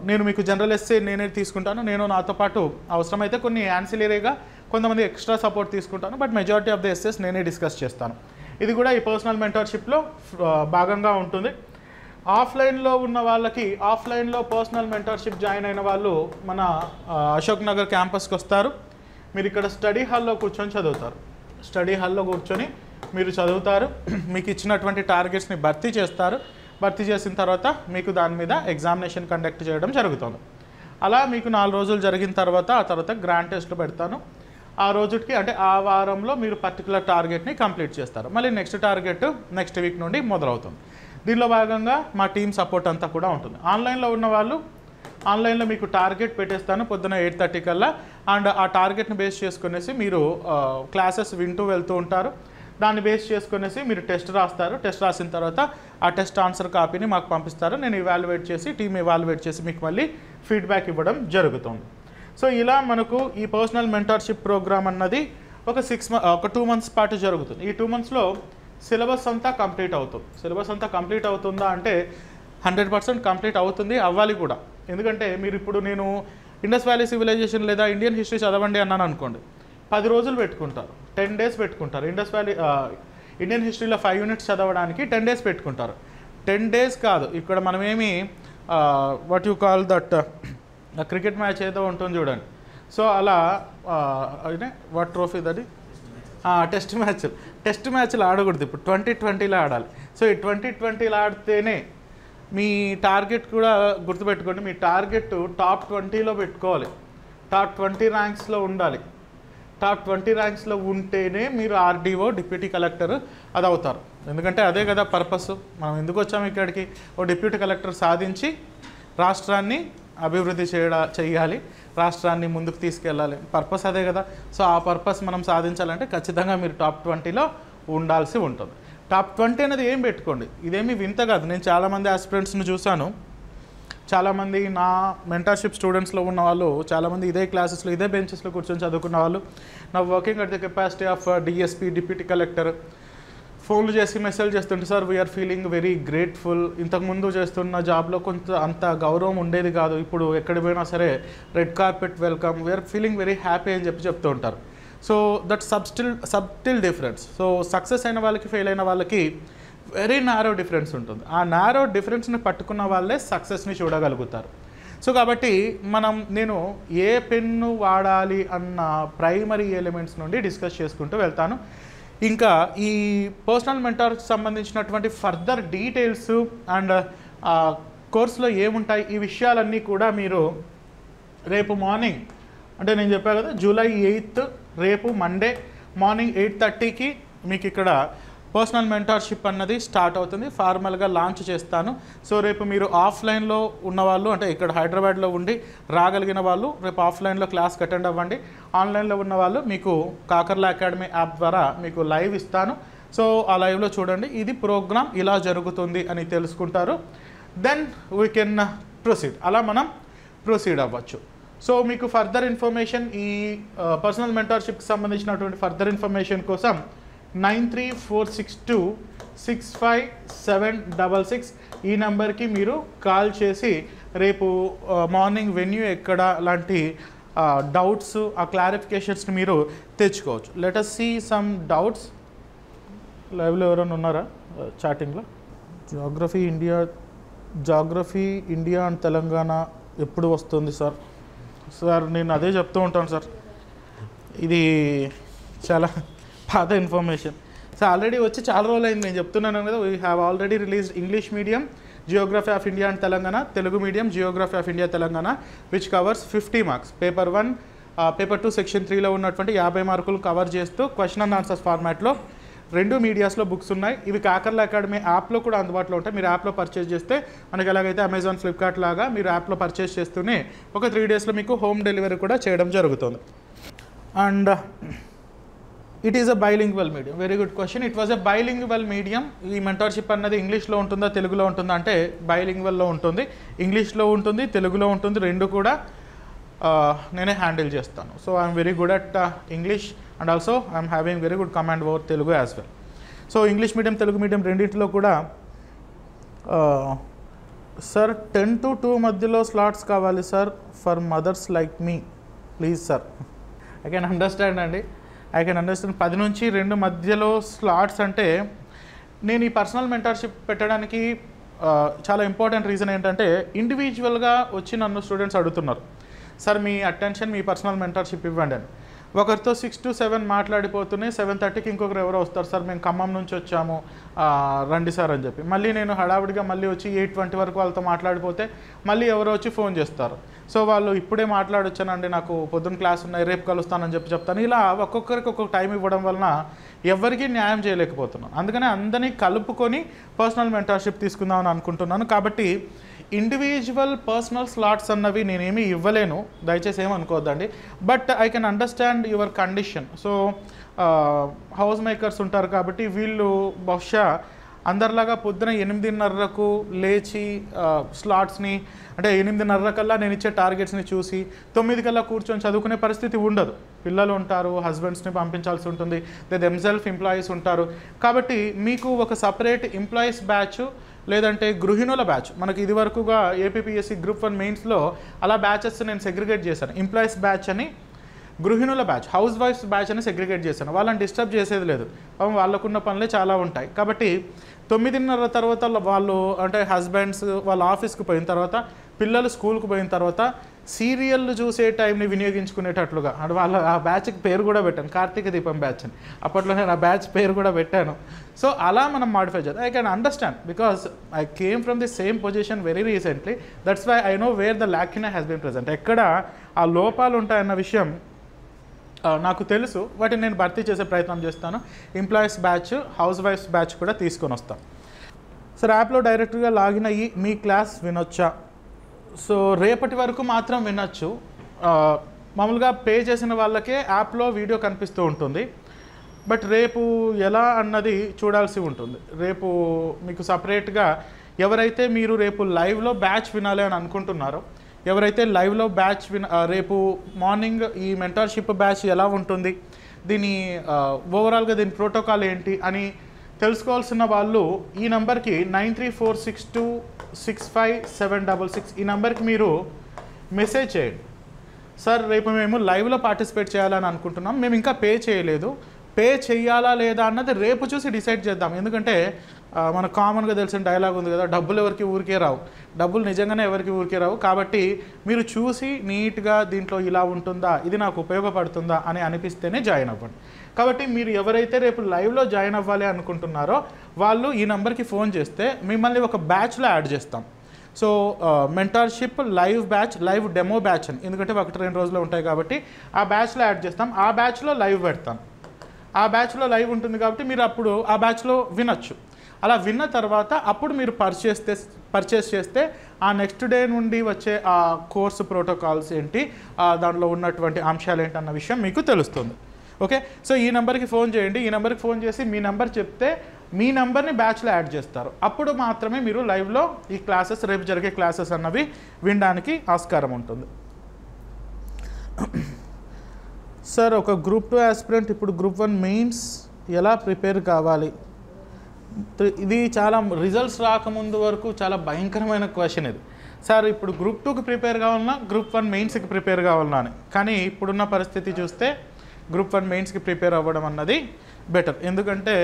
నేను మీకు జనరల్ ఎస్సే నేనే తీసుకుంటాను. నేను నాతో పాటు అవసరమైతే కొన్ని యాన్సిలరీగా కొంతమంది ఎక్స్ట్రా సపోర్ట్ తీసుకుంటాను, but majority of the essays నేనే డిస్కస్ చేస్తాను. ఇది కూడా ఈ పర్సనల్ మెంటర్షిప్లో భాగంగా ఉంటుంది. ఆఫ్లైన్లో ఉన్న వాళ్ళకి, ఆఫ్లైన్లో పర్సనల్ మెంటర్షిప్ జాయిన్ అయిన వాళ్ళు మన అశోక్ నగర్ క్యాంపస్కి వస్తారు. మీరు ఇక్కడ స్టడీ హాల్లో కూర్చొని చదువుతారు. స్టడీ హాల్లో కూర్చొని మీరు చదువుతారు, మీకు ఇచ్చినటువంటి టార్గెట్స్ని భర్తీ చేస్తారు. భర్తీ చేసిన తర్వాత మీకు దాని మీద ఎగ్జామినేషన్ కండక్ట్ చేయడం జరుగుతుంది. అలా మీకు 4 రోజులు జరిగిన తర్వాత ఆ తర్వాత గ్రాండ్ టెస్ట్లు పెడతాను. ఆ రోజుకి అంటే ఆ వారంలో మీరు పర్టికులర్ టార్గెట్ని కంప్లీట్ చేస్తారు. మళ్ళీ నెక్స్ట్ టార్గెట్ నెక్స్ట్ వీక్ నుండి మొదలవుతుంది. దీనిలో భాగంగా మా టీమ్ సపోర్ట్ అంతా కూడా ఉంటుంది. ఆన్లైన్లో ఉన్న వాళ్ళు ఆన్లైన్లో మీకు టార్గెట్ పెట్టేస్తాను పొద్దున 8:30 కల్లా. అండ్ ఆ టార్గెట్ని బేస్ చేసుకునేసి మీరు క్లాసెస్ వింటూ వెళ్తూ ఉంటారు. దాన్ని బేస్ చేసుకునేసి మీరు టెస్ట్ రాస్తారు. టెస్ట్ రాసిన తర్వాత ఆ టెస్ట్ ఆన్సర్ కాపీని మాకు పంపిస్తారు. నేను ఇవాల్యుయేట్ చేసి టీమ్ ఇవాల్యుయేట్ చేసి మీకు మళ్ళీ ఫీడ్బ్యాక్ ఇవ్వడం జరుగుతుంది. సో ఇలా మనకు ఈ పర్సనల్ మెంటర్షిప్ ప్రోగ్రామ్ అన్నది ఒక 2 months పాటు జరుగుతుంది. ఈ 2 monthsలో సిలబస్ అంతా కంప్లీట్ అవుతుంది. సిలబస్ అంతా కంప్లీట్ అవుతుందా అంటే 100% కంప్లీట్ అవుతుంది, అవ్వాలి కూడా. ఎందుకంటే మీరు ఇప్పుడు నేను ఇండస్ వ్యాలీ సివిలైజేషన్ లేదా ఇండియన్ హిస్టరీ చదవండి అన్నాను అనుకోండి, 10 రోజులు పెట్టుకుంటారు, 10 days పెట్టుకుంటారు. ఇండియన్ హిస్టరీలో 5 units చదవడానికి 10 days పెట్టుకుంటారు. 10 days కాదు, ఇక్కడ మనమేమి what you call that cricket match ఏదో ఉంటుంది చూడండి. సో అలా వాట్ ట్రోఫీ దట్ టెస్ట్ మ్యాచ్లు ఆడకూడదు, ఇప్పుడు 2020లో ఆడాలి. సో ఈ 2020లో ఆడితేనే మీ టార్గెట్ కూడా గుర్తుపెట్టుకోండి, మీ టార్గెట్ టాప్ 20లో పెట్టుకోవాలి, టాప్ 20 ర్యాంక్స్లో ఉండాలి. టాప్ 20 ర్యాంక్స్లో ఉంటేనే మీరు ఆర్డీఓ డిప్యూటీ కలెక్టర్ అది అవుతారు. ఎందుకంటే అదే కదా పర్పస్, మనం ఎందుకు వచ్చాము ఇక్కడికి, ఓ డిప్యూటీ కలెక్టర్ సాధించి రాష్ట్రాన్ని అభివృద్ధి చేయాలి, రాష్ట్రాన్ని ముందుకు తీసుకెళ్ళాలి, పర్పస్ అదే కదా. సో ఆ పర్పస్ మనం సాధించాలంటే ఖచ్చితంగా మీరు టాప్ 20లో ఉండాల్సి ఉంటుంది. టాప్ 20 అనేది ఏం పెట్టుకోండి, ఇదేమీ వింత కాదు. నేను చాలామంది ఆస్పిరెంట్స్ని చూశాను, చాలామంది నా మెంటర్షిప్ స్టూడెంట్స్లో ఉన్న వాళ్ళు చాలామంది ఇదే క్లాసెస్లో ఇదే బెంచెస్లో కూర్చొని చదువుకున్న వాళ్ళు నా working at the capacity of DSP deputy collector ఫోన్లు చేసి మెసేజ్ చేస్తుంటే, sir we are feeling very grateful, ఇంతకుముందు చేస్తున్న జాబ్లో కొంత అంత గౌరవం ఉండేది కాదు, ఇప్పుడు ఎక్కడికి పోయినా సరే red carpet welcome, we are feeling very happy అని చెప్తూ ఉంటారు. So that subtle difference. So success అయిన వాళ్ళకి ఫెయిల్ అయిన వాళ్ళకి వెరీ నారో డిఫరెన్స్ ఉంటుంది. ఆ నారో డిఫరెన్స్ని పట్టుకున్న వాళ్ళే సక్సెస్ని చూడగలుగుతారు. సో కాబట్టి నేను ఏ పెన్ను వాడాలి అన్న ప్రైమరీ ఎలిమెంట్స్ నుండి డిస్కస్ చేసుకుంటూ వెళ్తాను. ఇంకా ఈ పర్సనల్ మెంటర్కి సంబంధించినటువంటి ఫర్దర్ డీటెయిల్స్ అండ్ కోర్సులో ఏముంటాయి ఈ విషయాలన్నీ కూడా మీరు రేపు మార్నింగ్, అంటే నేను చెప్పాను కదా July 8th రేపు మండే మార్నింగ్ 8:30కి మీకు ఇక్కడ పర్సనల్ మెంటర్షిప్ అన్నది స్టార్ట్ అవుతుంది, ఫార్మల్గా లాంచ్ చేస్తాను. సో రేపు మీరు ఆఫ్లైన్లో ఉన్నవాళ్ళు, అంటే ఇక్కడ హైదరాబాద్లో ఉండి రాగలిగిన వాళ్ళు రేపు ఆఫ్లైన్లో క్లాస్కి అటెండ్ అవ్వండి. ఆన్లైన్లో ఉన్న వాళ్ళు మీకు కాకర్ల అకాడమీ యాప్ ద్వారా మీకు లైవ్ ఇస్తాను. సో ఆ లైవ్లో చూడండి, ఇది ప్రోగ్రామ్ ఇలా జరుగుతుంది అని తెలుసుకుంటారు. దెన్ వీ కెన్ ప్రొసీడ్, అలా మనం ప్రొసీడ్ అవ్వచ్చు. సో మీకు ఫర్దర్ ఇన్ఫర్మేషన్ ఈ పర్సనల్ మెంటర్షిప్కి సంబంధించినటువంటి ఫర్దర్ ఇన్ఫర్మేషన్ కోసం 9346265766 ఈ నెంబర్కి మీరు కాల్ చేసి రేపు మార్నింగ్ వెన్యూ ఎక్కడ లాంటి డౌట్స్ ఆ క్లారిఫికేషన్స్ని మీరు తెచ్చుకోవచ్చు. Let us see some doubts. లైవ్లో ఎవరైనా ఉన్నారా చాటింగ్లో? జాగ్రఫీ ఇండియా అండ్ తెలంగాణ ఎప్పుడు వస్తుంది సార్? సార్ నేను అదే చెప్తూ ఉంటాను సార్, ఇది చాలా పాత ఇన్ఫర్మేషన్. సో ఆల్రెడీ వచ్చి చాలా రోజులు అయింది, నేను చెప్తున్నాను కదా. We have already released English medium geography of India and Telangana, Telugu medium geography of India Telangana which covers 50 marks. Paper 1 paper 2 section 3లో ఉన్నటువంటి 50 మార్కులు కవర్ చేస్తూ క్వశ్చన్ అండ్ ఆన్సర్స్ ఫార్మాట్లో 2 మీడియాస్లో బుక్స్ ఉన్నాయి. ఇవి కాకర్ల అకాడమీ యాప్లో కూడా అందుబాటులో ఉంటాయి. మీరు యాప్లో పర్చేస్ చేస్తే మనకి ఎలాగైతే అమెజాన్ ఫ్లిప్కార్ట్ లాగా మీరు యాప్లో పర్చేస్ చేస్తూనే ఒక 3 daysలో మీకు హోమ్ డెలివరీ కూడా చేయడం జరుగుతుంది. And it is a bilingual medium. Very good question. It was a bilingual medium. ఈ మెంటర్షిప్ అన్నది ఇంగ్లీష్లో ఉంటుందా తెలుగులో ఉంటుందా అంటే బైలింగ్వల్లో ఉంటుంది, ఇంగ్లీష్లో ఉంటుంది, తెలుగులో ఉంటుంది, రెండు కూడా నేనే హ్యాండిల్ చేస్తాను. So I'm very good at English and also I'm having very good command over Telugu as well. So English medium Telugu medium రెండింటిలో కూడా సార్ 10 to 2 మధ్యలో స్లాట్స్ కావాలి sir for mothers like me please sir. I can understand అండి, I can understand. 10 నుంచి 2 మధ్యలో slots అంటే నేను ఈ పర్సనల్ మెంటర్షిప్ పెట్టడానికి చాలా ఇంపార్టెంట్ రీజన్ ఏంటంటే ఇండివిజువల్గా వచ్చి నన్ను స్టూడెంట్స్ అడుగుతున్నారు, సార్ మీ అటెన్షన్ మీ పర్సనల్ మెంటర్షిప్ ఇవ్వండి అని. ఒకరితో 6 to 7 మాట్లాడిపోతున్నాయి, 7:30కి ఇంకొకరు ఎవరో వస్తారు, సార్ మేము ఖమ్మం నుంచి వచ్చాము రండి సార్ అని చెప్పి. మళ్ళీ నేను హడావిడిగా మళ్ళీ వచ్చి 8:20 వరకు వాళ్ళతో మాట్లాడిపోతే మళ్ళీ ఎవరో వచ్చి ఫోన్ చేస్తారు. సో వాళ్ళు ఇప్పుడే మాట్లాడొచ్చానండి, నాకు పొద్దున్న క్లాస్ ఉన్నాయి, రేపు కలుస్తానని చెప్తాను. ఇలా ఒక్కొక్కరికి ఒక్కొక్క టైం ఇవ్వడం వలన ఎవరికీ న్యాయం చేయలేకపోతున్నాను. అందుకనే అందరినీ కలుపుకొని పర్సనల్ మెంటర్షిప్ తీసుకుందామని అనుకుంటున్నాను. కాబట్టి ఇండివిజువల్ పర్సనల్ స్లాట్స్ అన్నవి నేనేమీ ఇవ్వలేను, దయచేసి ఏమనుకోవద్దండి. But I can understand your condition. So house makers ఉంటారు కాబట్టి వీళ్ళు బహుశా అందరిలాగా పొద్దున 8:30కు లేచి స్లాట్స్ని, అంటే 8:30 కల్లా నేను ఇచ్చే టార్గెట్స్ని చూసి 9 కల్లా కూర్చొని చదువుకునే పరిస్థితి ఉండదు. పిల్లలు ఉంటారు, హస్బెండ్స్ని పంపించాల్సి ఉంటుంది, దెమ్సెల్ఫ్ ఎంప్లాయీస్ ఉంటారు. కాబట్టి మీకు ఒక సపరేట్ ఎంప్లాయీస్ బ్యాచ్ లేదంటే గృహిణుల బ్యాచ్, మనకి ఇదివరకుగా ఏపీపీఎస్సీ గ్రూప్ 1 మెయిన్స్లో అలా బ్యాచెస్ నేను సెగ్రిగేట్ చేశాను. ఎంప్లాయీస్ బ్యాచ్ అని, గృహిణుల బ్యాచ్, హౌస్ వైఫ్స్ బ్యాచ్ అని సెగ్రిగేట్ చేశాను. వాళ్ళని డిస్టర్బ్ చేసేది లేదు, వాళ్ళకున్న పనులే చాలా ఉంటాయి. కాబట్టి 9:30 తర్వాత వాళ్ళు, అంటే హస్బెండ్స్ వాళ్ళ ఆఫీస్కి పోయిన తర్వాత, పిల్లలు స్కూల్కి పోయిన తర్వాత సీరియల్ చూసే టైంని వినియోగించుకునేటట్లుగా, అంటే వాళ్ళ ఆ బ్యాచ్కి పేరు కూడా పెట్టాను, కార్తీక దీపం బ్యాచ్ అని. అప్పట్లో నేను ఆ బ్యాచ్ పేరు కూడా పెట్టాను. సో అలా మనం మాడిఫై చేద్దాం. I can understand because I came from the same position very recently. That's why I know where the lacuna has been present. ఎక్కడ ఆ లోపాలు ఉంటాయన్న విషయం నాకు తెలుసు. వాటిని నేను భర్తీ చేసే ప్రయత్నం చేస్తాను. Employees batch, house wives batch కూడా తీసుకొని వస్తాను. సార్ యాప్లో డైరెక్ట్గా లాగిన్ అయ్యి మీ క్లాస్ వినొచ్చా? సో రేపటి వరకు మాత్రం వినొచ్చు. మామూలుగా పే చేసిన వాళ్ళకే యాప్లో వీడియో కనిపిస్తూ ఉంటుంది. బట్ రేపు ఎలా అన్నది చూడాల్సి ఉంటుంది. రేపు మీకు సపరేట్గా ఎవరైతే మీరు రేపు లైవ్లో బ్యాచ్ వినాలి అని అనుకుంటున్నారో, ఎవరైతే లైవ్లో బ్యాచ్ రేపు మార్నింగ్ ఈ మెంటర్షిప్ బ్యాచ్ ఎలా ఉంటుంది, దీని ఓవరాల్గా దీని ప్రోటోకాల్ ఏంటి అని తెలుసుకోవాల్సిన వాళ్ళు ఈ నెంబర్కి 9346265766 ఈ నెంబర్కి మీరు మెసేజ్ చేయండి. సార్ రేపు మేము లైవ్లో పార్టిసిపేట్ చేయాలని అనుకుంటున్నాం, మేము ఇంకా పే చేయలేదు, పే చేయాలా లేదా అన్నది రేపు చూసి డిసైడ్ చేద్దాం. ఎందుకంటే మనకు కామన్గా తెలిసిన డైలాగ్ ఉంది కదా, డబ్బులు ఎవరికి ఊరికే రావు, డబ్బులు నిజంగానే ఎవరికి ఊరికే రావు. కాబట్టి మీరు చూసి నీట్గా దీంట్లో ఇలా ఉంటుందా, ఇది నాకు ఉపయోగపడుతుందా అని అనిపిస్తేనే జాయిన్ అవ్వండి. కాబట్టి మీరు ఎవరైతే రేపు లైవ్లో జాయిన్ అవ్వాలి అనుకుంటున్నారో వాళ్ళు ఈ నెంబర్కి ఫోన్ చేస్తే మిమ్మల్ని ఒక బ్యాచ్లో యాడ్ చేస్తాం. So mentorship live batch, live demo batch అని, ఎందుకంటే 1-2 రోజులు ఉంటాయి కాబట్టి ఆ బ్యాచ్లో యాడ్ చేస్తాం. ఆ బ్యాచ్లో లైవ్ పెడతాం. ఆ బ్యాచ్లో లైవ్ ఉంటుంది కాబట్టి మీరు అప్పుడు ఆ బ్యాచ్లో వినొచ్చు. అలా విన్న తర్వాత అప్పుడు మీరు పర్చేస్ చేస్తే ఆ నెక్స్ట్ డే నుండి వచ్చే ఆ కోర్సు ప్రోటోకాల్స్ ఏంటి, దాంట్లో ఉన్నటువంటి అంశాలు ఏంటి అన్న విషయం మీకు తెలుస్తుంది. ఓకే, సో ఈ నెంబర్కి ఫోన్ చేయండి. ఈ నెంబర్కి ఫోన్ చేసి మీ నెంబర్ చెప్తే మీ నెంబర్ని బ్యాచ్లో యాడ్ చేస్తారు. అప్పుడు మాత్రమే మీరు లైవ్లో ఈ క్లాసెస్, రేపు జరిగే క్లాసెస్ అన్నవి వినడానికి ఆస్కారం ఉంటుంది. సార్ ఒక గ్రూప్ 2 ఆస్పిరెంట్ ఇప్పుడు గ్రూప్ 1 మెయిన్స్ ఎలా ప్రిపేర్ కావాలి? ఇది చాలా రిజల్ట్స్ రాకముందు వరకు చాలా భయంకరమైన క్వశ్చన్ ఇది. సార్ ఇప్పుడు గ్రూప్ 2కి ప్రిపేర్ కావాలన్నా, గ్రూప్ 1 మెయిన్స్కి ప్రిపేర్ కావాలన్నా అని. కానీ ఇప్పుడున్న పరిస్థితి చూస్తే గ్రూప్ 1 మెయిన్స్కి ప్రిపేర్ అవ్వడం అన్నది బెటర్. ఎందుకంటే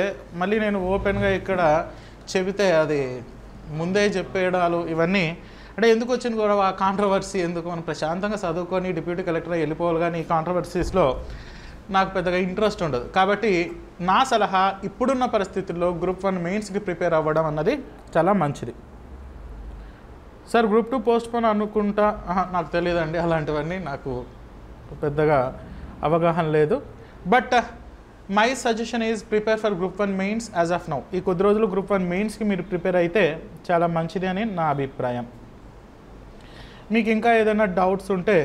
మళ్ళీ నేను ఓపెన్గా ఇక్కడ చెబితే అది ముందే చెప్పేయడాలు ఇవన్నీ, అంటే ఎందుకు వచ్చింది కూడా ఆ కాంట్రవర్సీ ఎందుకు, మనం ప్రశాంతంగా చదువుకొని డిప్యూటీ కలెక్టర్ వెళ్ళిపోవాలి. కానీ ఈ కాంట్రవర్సీస్లో నాకు పెద్దగా ఇంట్రెస్ట్ ఉండదు. కాబట్టి నా సలహా ఇప్పుడున్న పరిస్థితుల్లో గ్రూప్ 1 మెయిన్స్కి ప్రిపేర్ అవ్వడం అన్నది చాలా మంచిది. సార్ గ్రూప్ 2 పోస్ట్పోన్ అనుకుంటా, నాకు తెలియదండి, అలాంటివన్నీ నాకు పెద్దగా అవగాహన లేదు. But my suggestion is prepare for group 1 mains as of now. ఈ కొద్ది రోజులు గ్రూప్ 1 మెయిన్స్కి మీరు ప్రిపేర్ అయితే చాలా మంచిది అని నా అభిప్రాయం. మీకు ఇంకా ఏదైనా డౌట్స్ ఉంటే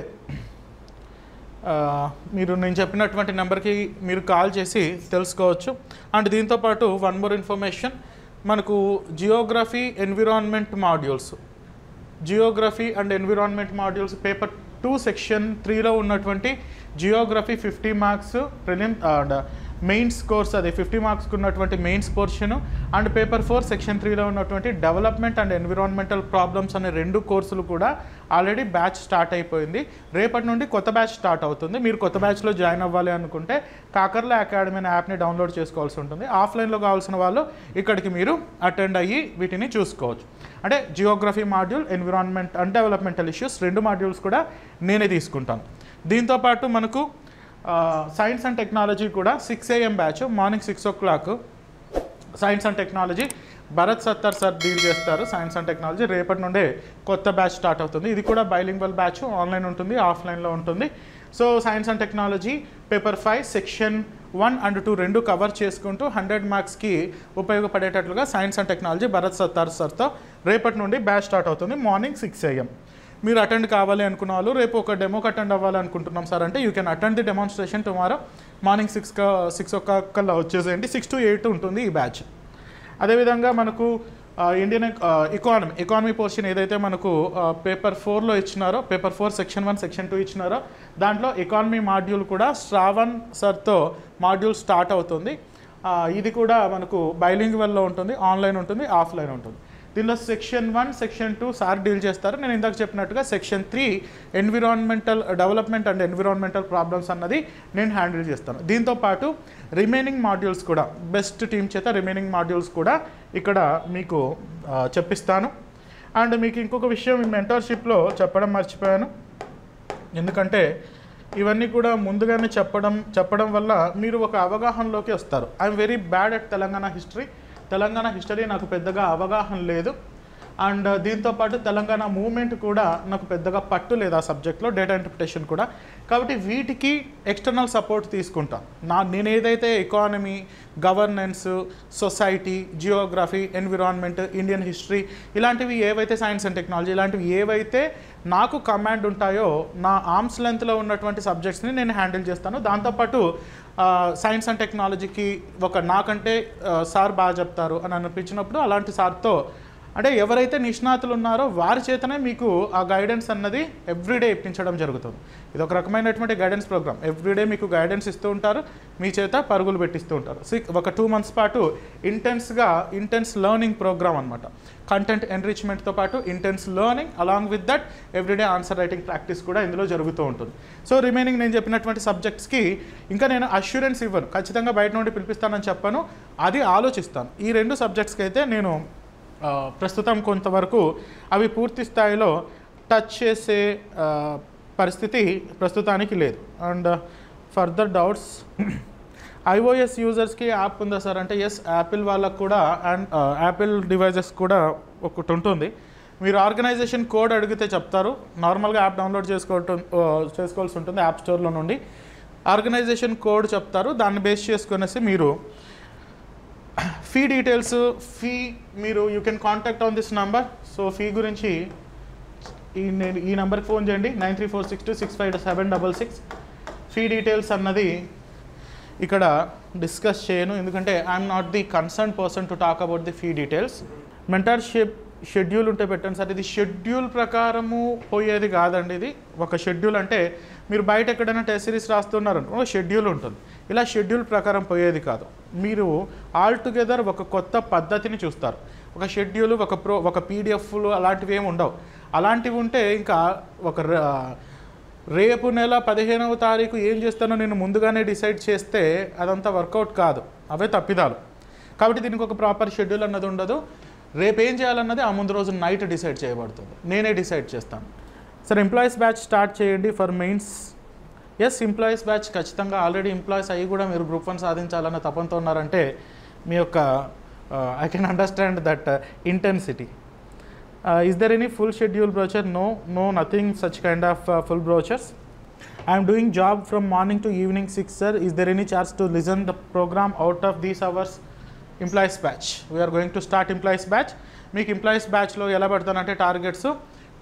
మీరు నేను చెప్పినటువంటి నెంబర్కి మీరు కాల్ చేసి తెలుసుకోవచ్చు. అండ్ దీంతోపాటు వన్ మోర్ ఇన్ఫర్మేషన్, మనకు geography environment modules paper 2 section 3లో ఉన్నటువంటి geography 50 marks prelim and mains course, అది 50 మార్క్స్కి ఉన్నటువంటి mains portion. And paper 4 section 3లో ఉన్నటువంటి డెవలప్మెంట్ అండ్ ఎన్విరాన్మెంటల్ ప్రాబ్లమ్స్ అనే 2 కోర్సులు కూడా ఆల్రెడీ బ్యాచ్ స్టార్ట్ అయిపోయింది. రేపటి నుండి కొత్త బ్యాచ్ స్టార్ట్ అవుతుంది. మీరు కొత్త బ్యాచ్లో జాయిన్ అవ్వాలి అనుకుంటే కాకర్ల అకాడమీ అనే యాప్ని డౌన్లోడ్ చేసుకోవాల్సి ఉంటుంది. ఆఫ్లైన్లో కావాల్సిన వాళ్ళు ఇక్కడికి మీరు అటెండ్ అయ్యి వీటిని చూసుకోవచ్చు. అంటే Geography module, environment and developmental issues 2 modules కూడా నేనే తీసుకుంటాను. దీంతోపాటు మనకు సైన్స్ అండ్ టెక్నాలజీ కూడా 6 AM batch, morning 6 o'clock science and technology, Bharat Sattar sir deal చేస్తారు సైన్స్ అండ్ టెక్నాలజీ. రేపటి నుండే కొత్త బ్యాచ్ స్టార్ట్ అవుతుంది. ఇది కూడా బైలింగ్వల్ బ్యాచ్, ఆన్లైన్ ఉంటుంది, ఆఫ్లైన్లో ఉంటుంది. So science and technology paper 5 section 1 and 2 రెండు కవర్ చేసుకుంటూ 100 మార్క్స్కి ఉపయోగపడేటట్లుగా science and technology Bharat Sattar సార్తో రేపటి నుండి బ్యాచ్ స్టార్ట్ అవుతుంది. Morning 6 AM. మీరు అటెండ్ కావాలి అనుకున్న వాళ్ళు రేపు ఒక డెమోకి అటెండ్ అవ్వాలి అనుకుంటున్నాం సార్ అంటే you can attend the demonstration tomorrow morning 6 o'clock వచ్చేసేయండి. 6 to 8 ఉంటుంది ఈ బ్యాచ్. అదేవిధంగా మనకు ఇండియన్ ఎకానమీ పోర్షన్ ఏదైతే మనకు పేపర్ 4లో ఇచ్చినారో, పేపర్ 4 సెక్షన్ 1 సెక్షన్ 2 ఇచ్చినారో దాంట్లో ఎకానమీ మాడ్యూల్ కూడా శ్రావణ్ సార్తో మాడ్యూల్ స్టార్ట్ అవుతుంది. ఇది కూడా మనకు బైలింగ్వల్లో ఉంటుంది, ఆన్లైన్ ఉంటుంది, ఆఫ్లైన్ ఉంటుంది. దీనిలో సెక్షన్ 1 సెక్షన్ 2 సార్ డీల్ చేస్తారు. నేను ఇందాక చెప్పినట్టుగా section 3 environmental development and environmental problems అన్నది నేను హ్యాండిల్ చేస్తాను. దీంతోపాటు రిమైనింగ్ మాడ్యూల్స్ కూడా బెస్ట్ టీమ్ చేత రిమైనింగ్ మాడ్యూల్స్ కూడా ఇక్కడ మీకు చెప్పిస్తాను. అండ్ మీకు ఇంకొక విషయం ఈ మెంటర్షిప్లో చెప్పడం మర్చిపోయాను. ఎందుకంటే ఇవన్నీ కూడా ముందుగానే చెప్పడం వల్ల మీరు ఒక అవగాహనలోకి వస్తారు. I'm very bad at Telangana history నాకు పెద్దగా అవగాహన లేదు. అండ్ దీంతోపాటు తెలంగాణ మూవ్మెంట్ కూడా నాకు పెద్దగా పట్టు లేదు ఆ సబ్జెక్ట్లో, డేటా ఇంటర్ప్రిటేషన్ కూడా. కాబట్టి వీటికి ఎక్స్టర్నల్ సపోర్ట్ తీసుకుంటాను. నేను ఏదైతే economy, governance, society, Geography, environment, Indian history ఇలాంటివి ఏవైతే సైన్స్ అండ్ టెక్నాలజీ ఇలాంటివి ఏవైతే నాకు కమాండ్ ఉంటాయో నా ఆర్మ్స్ లెంత్లో ఉన్నటువంటి సబ్జెక్ట్స్ని నేను హ్యాండిల్ చేస్తాను. దాంతోపాటు సైన్స్ అండ్ టెక్నాలజీకి నాకంటే సార్ బాగా చెప్తారు అని అనిపించినప్పుడు అలాంటి సార్తో అంటే ఎవరైతే నిష్ణాతులు ఉన్నారో వారి చేతనే మీకు ఆ గైడెన్స్ అన్నది ఎవ్రీడే ఇప్పించడం జరుగుతుంది. ఇది ఒక రకమైనటువంటి గైడెన్స్ ప్రోగ్రామ్. ఎవ్రీడే మీకు గైడెన్స్ ఇస్తూ ఉంటారు, మీ చేత పరుగులు పెట్టిస్తూ ఉంటారు. ఒక 2 months పాటు ఇంటెన్స్ లెర్నింగ్ ప్రోగ్రామ్ అనమాట. కంటెంట్ ఎన్రిచ్మెంట్తో పాటు intense learning along with that everyday answer writing practice కూడా ఇందులో జరుగుతూ ఉంటుంది. సో రిమైనింగ్ నేను చెప్పినటువంటి సబ్జెక్ట్స్కి ఇంకా నేను అష్యూరెన్స్ ఇవ్వను, ఖచ్చితంగా బయట నుండి పిలిపిస్తానని చెప్పాను, అది ఆలోచిస్తాను. ఈ 2 సబ్జెక్ట్స్కి అయితే నేను ప్రస్తుతం కొంతవరకు అవి పూర్తి స్థాయిలో టచ్ చేసే పరిస్థితి ప్రస్తుతానికి లేదు. అండ్ ఫర్దర్ డౌట్స్, iOS యూజర్స్కి యాప్ ఉందా సార్ అంటే ఎస్, యాపిల్ వాళ్ళకు కూడా అండ్ యాపిల్ డివైజెస్ కూడా ఒకటి ఉంటుంది. మీరు ఆర్గనైజేషన్ కోడ్ అడిగితే చెప్తారు. నార్మల్గా యాప్ డౌన్లోడ్ చేసుకోవాల్సి ఉంటుంది యాప్ స్టోర్లో నుండి. ఆర్గనైజేషన్ కోడ్ చెప్తారు, దాన్ని బేస్ చేసుకునేసి మీరు ఫీ డీటెయిల్స్ మీరు you can contact on this number. So fee గురించి ఈ నెంబర్కి ఫోన్ చేయండి, 9346265766. ఫీ డీటెయిల్స్ అన్నది ఇక్కడ డిస్కస్ చేయను, ఎందుకంటే I'm not the concern person to talk about the fee details. Mentorship schedule ఉంటే పెట్టండి సార్. ఇది షెడ్యూల్ ప్రకారము పోయేది కాదండి. ఇది ఒక షెడ్యూల్ అంటే మీరు బయట ఎక్కడైనా టెస్ట్ సిరీస్ రాస్తున్నారనుకో షెడ్యూల్ ఉంటుంది. ఇలా షెడ్యూల్ ప్రకారం పోయేది కాదు. మీరు ఆల్ టుగెదర్ ఒక కొత్త పద్ధతిని చూస్తారు. ఒక షెడ్యూల్, ఒక పీడిఎఫ్లు అలాంటివి ఏమి ఉండవు. అలాంటివి ఉంటే ఇంకా రేపు నెల 15వ తారీఖు ఏం చేస్తానో నేను ముందుగానే డిసైడ్ చేస్తే అదంతా వర్కౌట్ కాదు, అవే తప్పిదాలు. కాబట్టి దీనికి ఒక ప్రాపర్ షెడ్యూల్ అన్నది ఉండదు. రేపు ఏం చేయాలన్నది ఆ ముందు రోజు నైట్ డిసైడ్ చేయబడుతుంది, నేనే డిసైడ్ చేస్తాను. సార్ ఎంప్లాయీస్ బ్యాచ్ స్టార్ట్ చేయండి for mains. Yes, employees batch ఖచ్చితంగా ఆల్రెడీ ఎంప్లాయీస్ అయ్యి కూడా మీరు గ్రూప్ 1 సాధించాలన్న తపంతో ఉన్నారంటే మీ యొక్క I can understand that intensity. Is there any full schedule brochure? No nothing such kind of full brochures. I'm doing job from morning to evening 6 sir. Is there any chance to listen the programme out of these hours? Employees batch we are going to start employees batch. మీకు employees బ్యాచ్లో ఎలా పెడతానంటే targets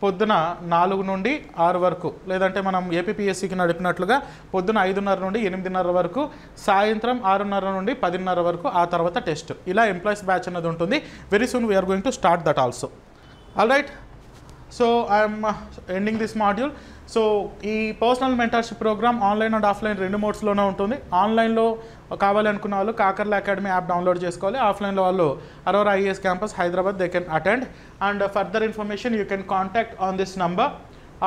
పొద్దున 4 నుండి 6 వరకు, లేదంటే మనం ఏపీపీఎస్సీకి నడిపినట్లుగా పొద్దున 5:30 నుండి 8:30 వరకు, సాయంత్రం 6:30 నుండి 10:30 వరకు, ఆ తర్వాత టెస్ట్. ఇలా ఎంప్లాయీస్ బ్యాచ్ అన్నది ఉంటుంది. Very soon we're going to start that also. All right, so I'm ending this module. So ఈ personal mentorship programme online and offline 2 మోడ్స్లోనే ఉంటుంది. ఆన్లైన్లో కావాలి అనుకున్న వాళ్ళు కాకర్ల అకాడమీ యాప్ డౌన్లోడ్ చేసుకోవాలి. ఆఫ్లైన్లో వాళ్ళు Arora IAS campus Hyderabad they can attend. And further information you can contact on this number.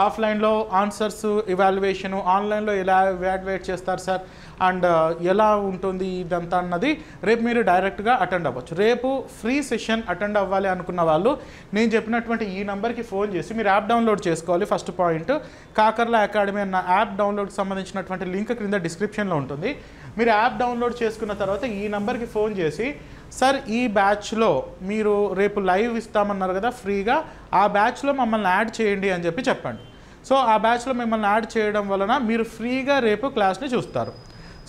ఆఫ్లైన్లో ఆన్సర్స్ ఇవాల్యుయేషను, ఆన్లైన్లో ఎలా ఎవాల్యుయేట్ చేస్తారు సార్ అండ్ ఎలా ఉంటుంది ఇదంతా అన్నది రేపు మీరు డైరెక్ట్గా అటెండ్ అవ్వచ్చు. రేపు ఫ్రీ సెషన్ అటెండ్ అవ్వాలి అనుకున్న వాళ్ళు నేను చెప్పినటువంటి ఈ నెంబర్కి ఫోన్ చేసి మీరు యాప్ డౌన్లోడ్ చేసుకోవాలి. ఫస్ట్ పాయింట్, కాకర్ల అకాడమీ అన్న యాప్ డౌన్లోడ్కి సంబంధించినటువంటి లింక్ క్రింద డిస్క్రిప్షన్లో ఉంటుంది. మీరు యాప్ డౌన్లోడ్ చేసుకున్న తర్వాత ఈ నెంబర్కి ఫోన్ చేసి సార్ ఈ బ్యాచ్లో మీరు రేపు లైవ్ ఇస్తామన్నారు కదా ఫ్రీగా, ఆ బ్యాచ్లో మమ్మల్ని యాడ్ చేయండి అని చెప్పండి. సో ఆ బ్యాచ్లో మిమ్మల్ని యాడ్ చేయడం వలన మీరు ఫ్రీగా రేపు క్లాస్ని చూస్తారు.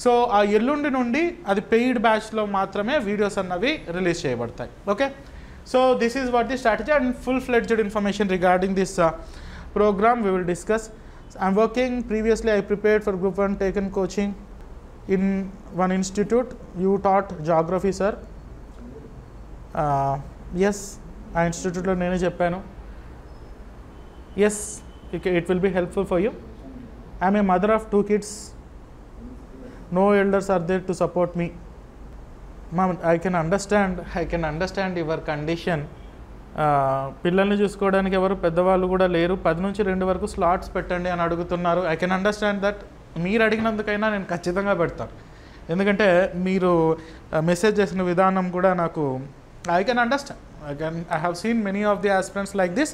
సో ఆ ఎల్లుండి నుండి అది పెయిడ్ బ్యాచ్లో మాత్రమే వీడియోస్ అన్నవి రిలీజ్ చేయబడతాయి. Okay, so this is what the strategy and full fledged information regarding this program we will discuss. I'm working previously, I prepared for group 1, taken coaching in one institute. You taught geography, sir. Yes, ఆ ఇన్స్టిట్యూట్లో నేనే చెప్పాను. Yes, it will be helpful for you. I'm a mother of 2 kids. No elders are there to support me. Mom, I can understand your condition. పిల్లల్ని చూసుకోవడానికి ఎవరు పెద్దవాళ్ళు కూడా లేరు, 10 నుంచి 2 వరకు స్లాట్స్ పెట్టండి అని అడుగుతున్నారు. I can understand that. మీరు అడిగినందుకైనా నేను ఖచ్చితంగా పెడతాను, ఎందుకంటే మీరు మెసేజ్ చేసిన విధానం కూడా నాకు I can understand. I have seen many of the aspirants like this.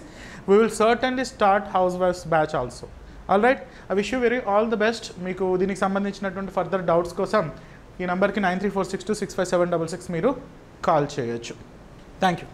We will certainly start housewives batch also. All right, I wish you all the best. మీకు దీనికి సంబంధించినటువంటి ఫర్దర్ డౌట్స్ కోసం ఈ నెంబర్కి 9346265766 మీరు కాల్ చేయొచ్చు. Thank you.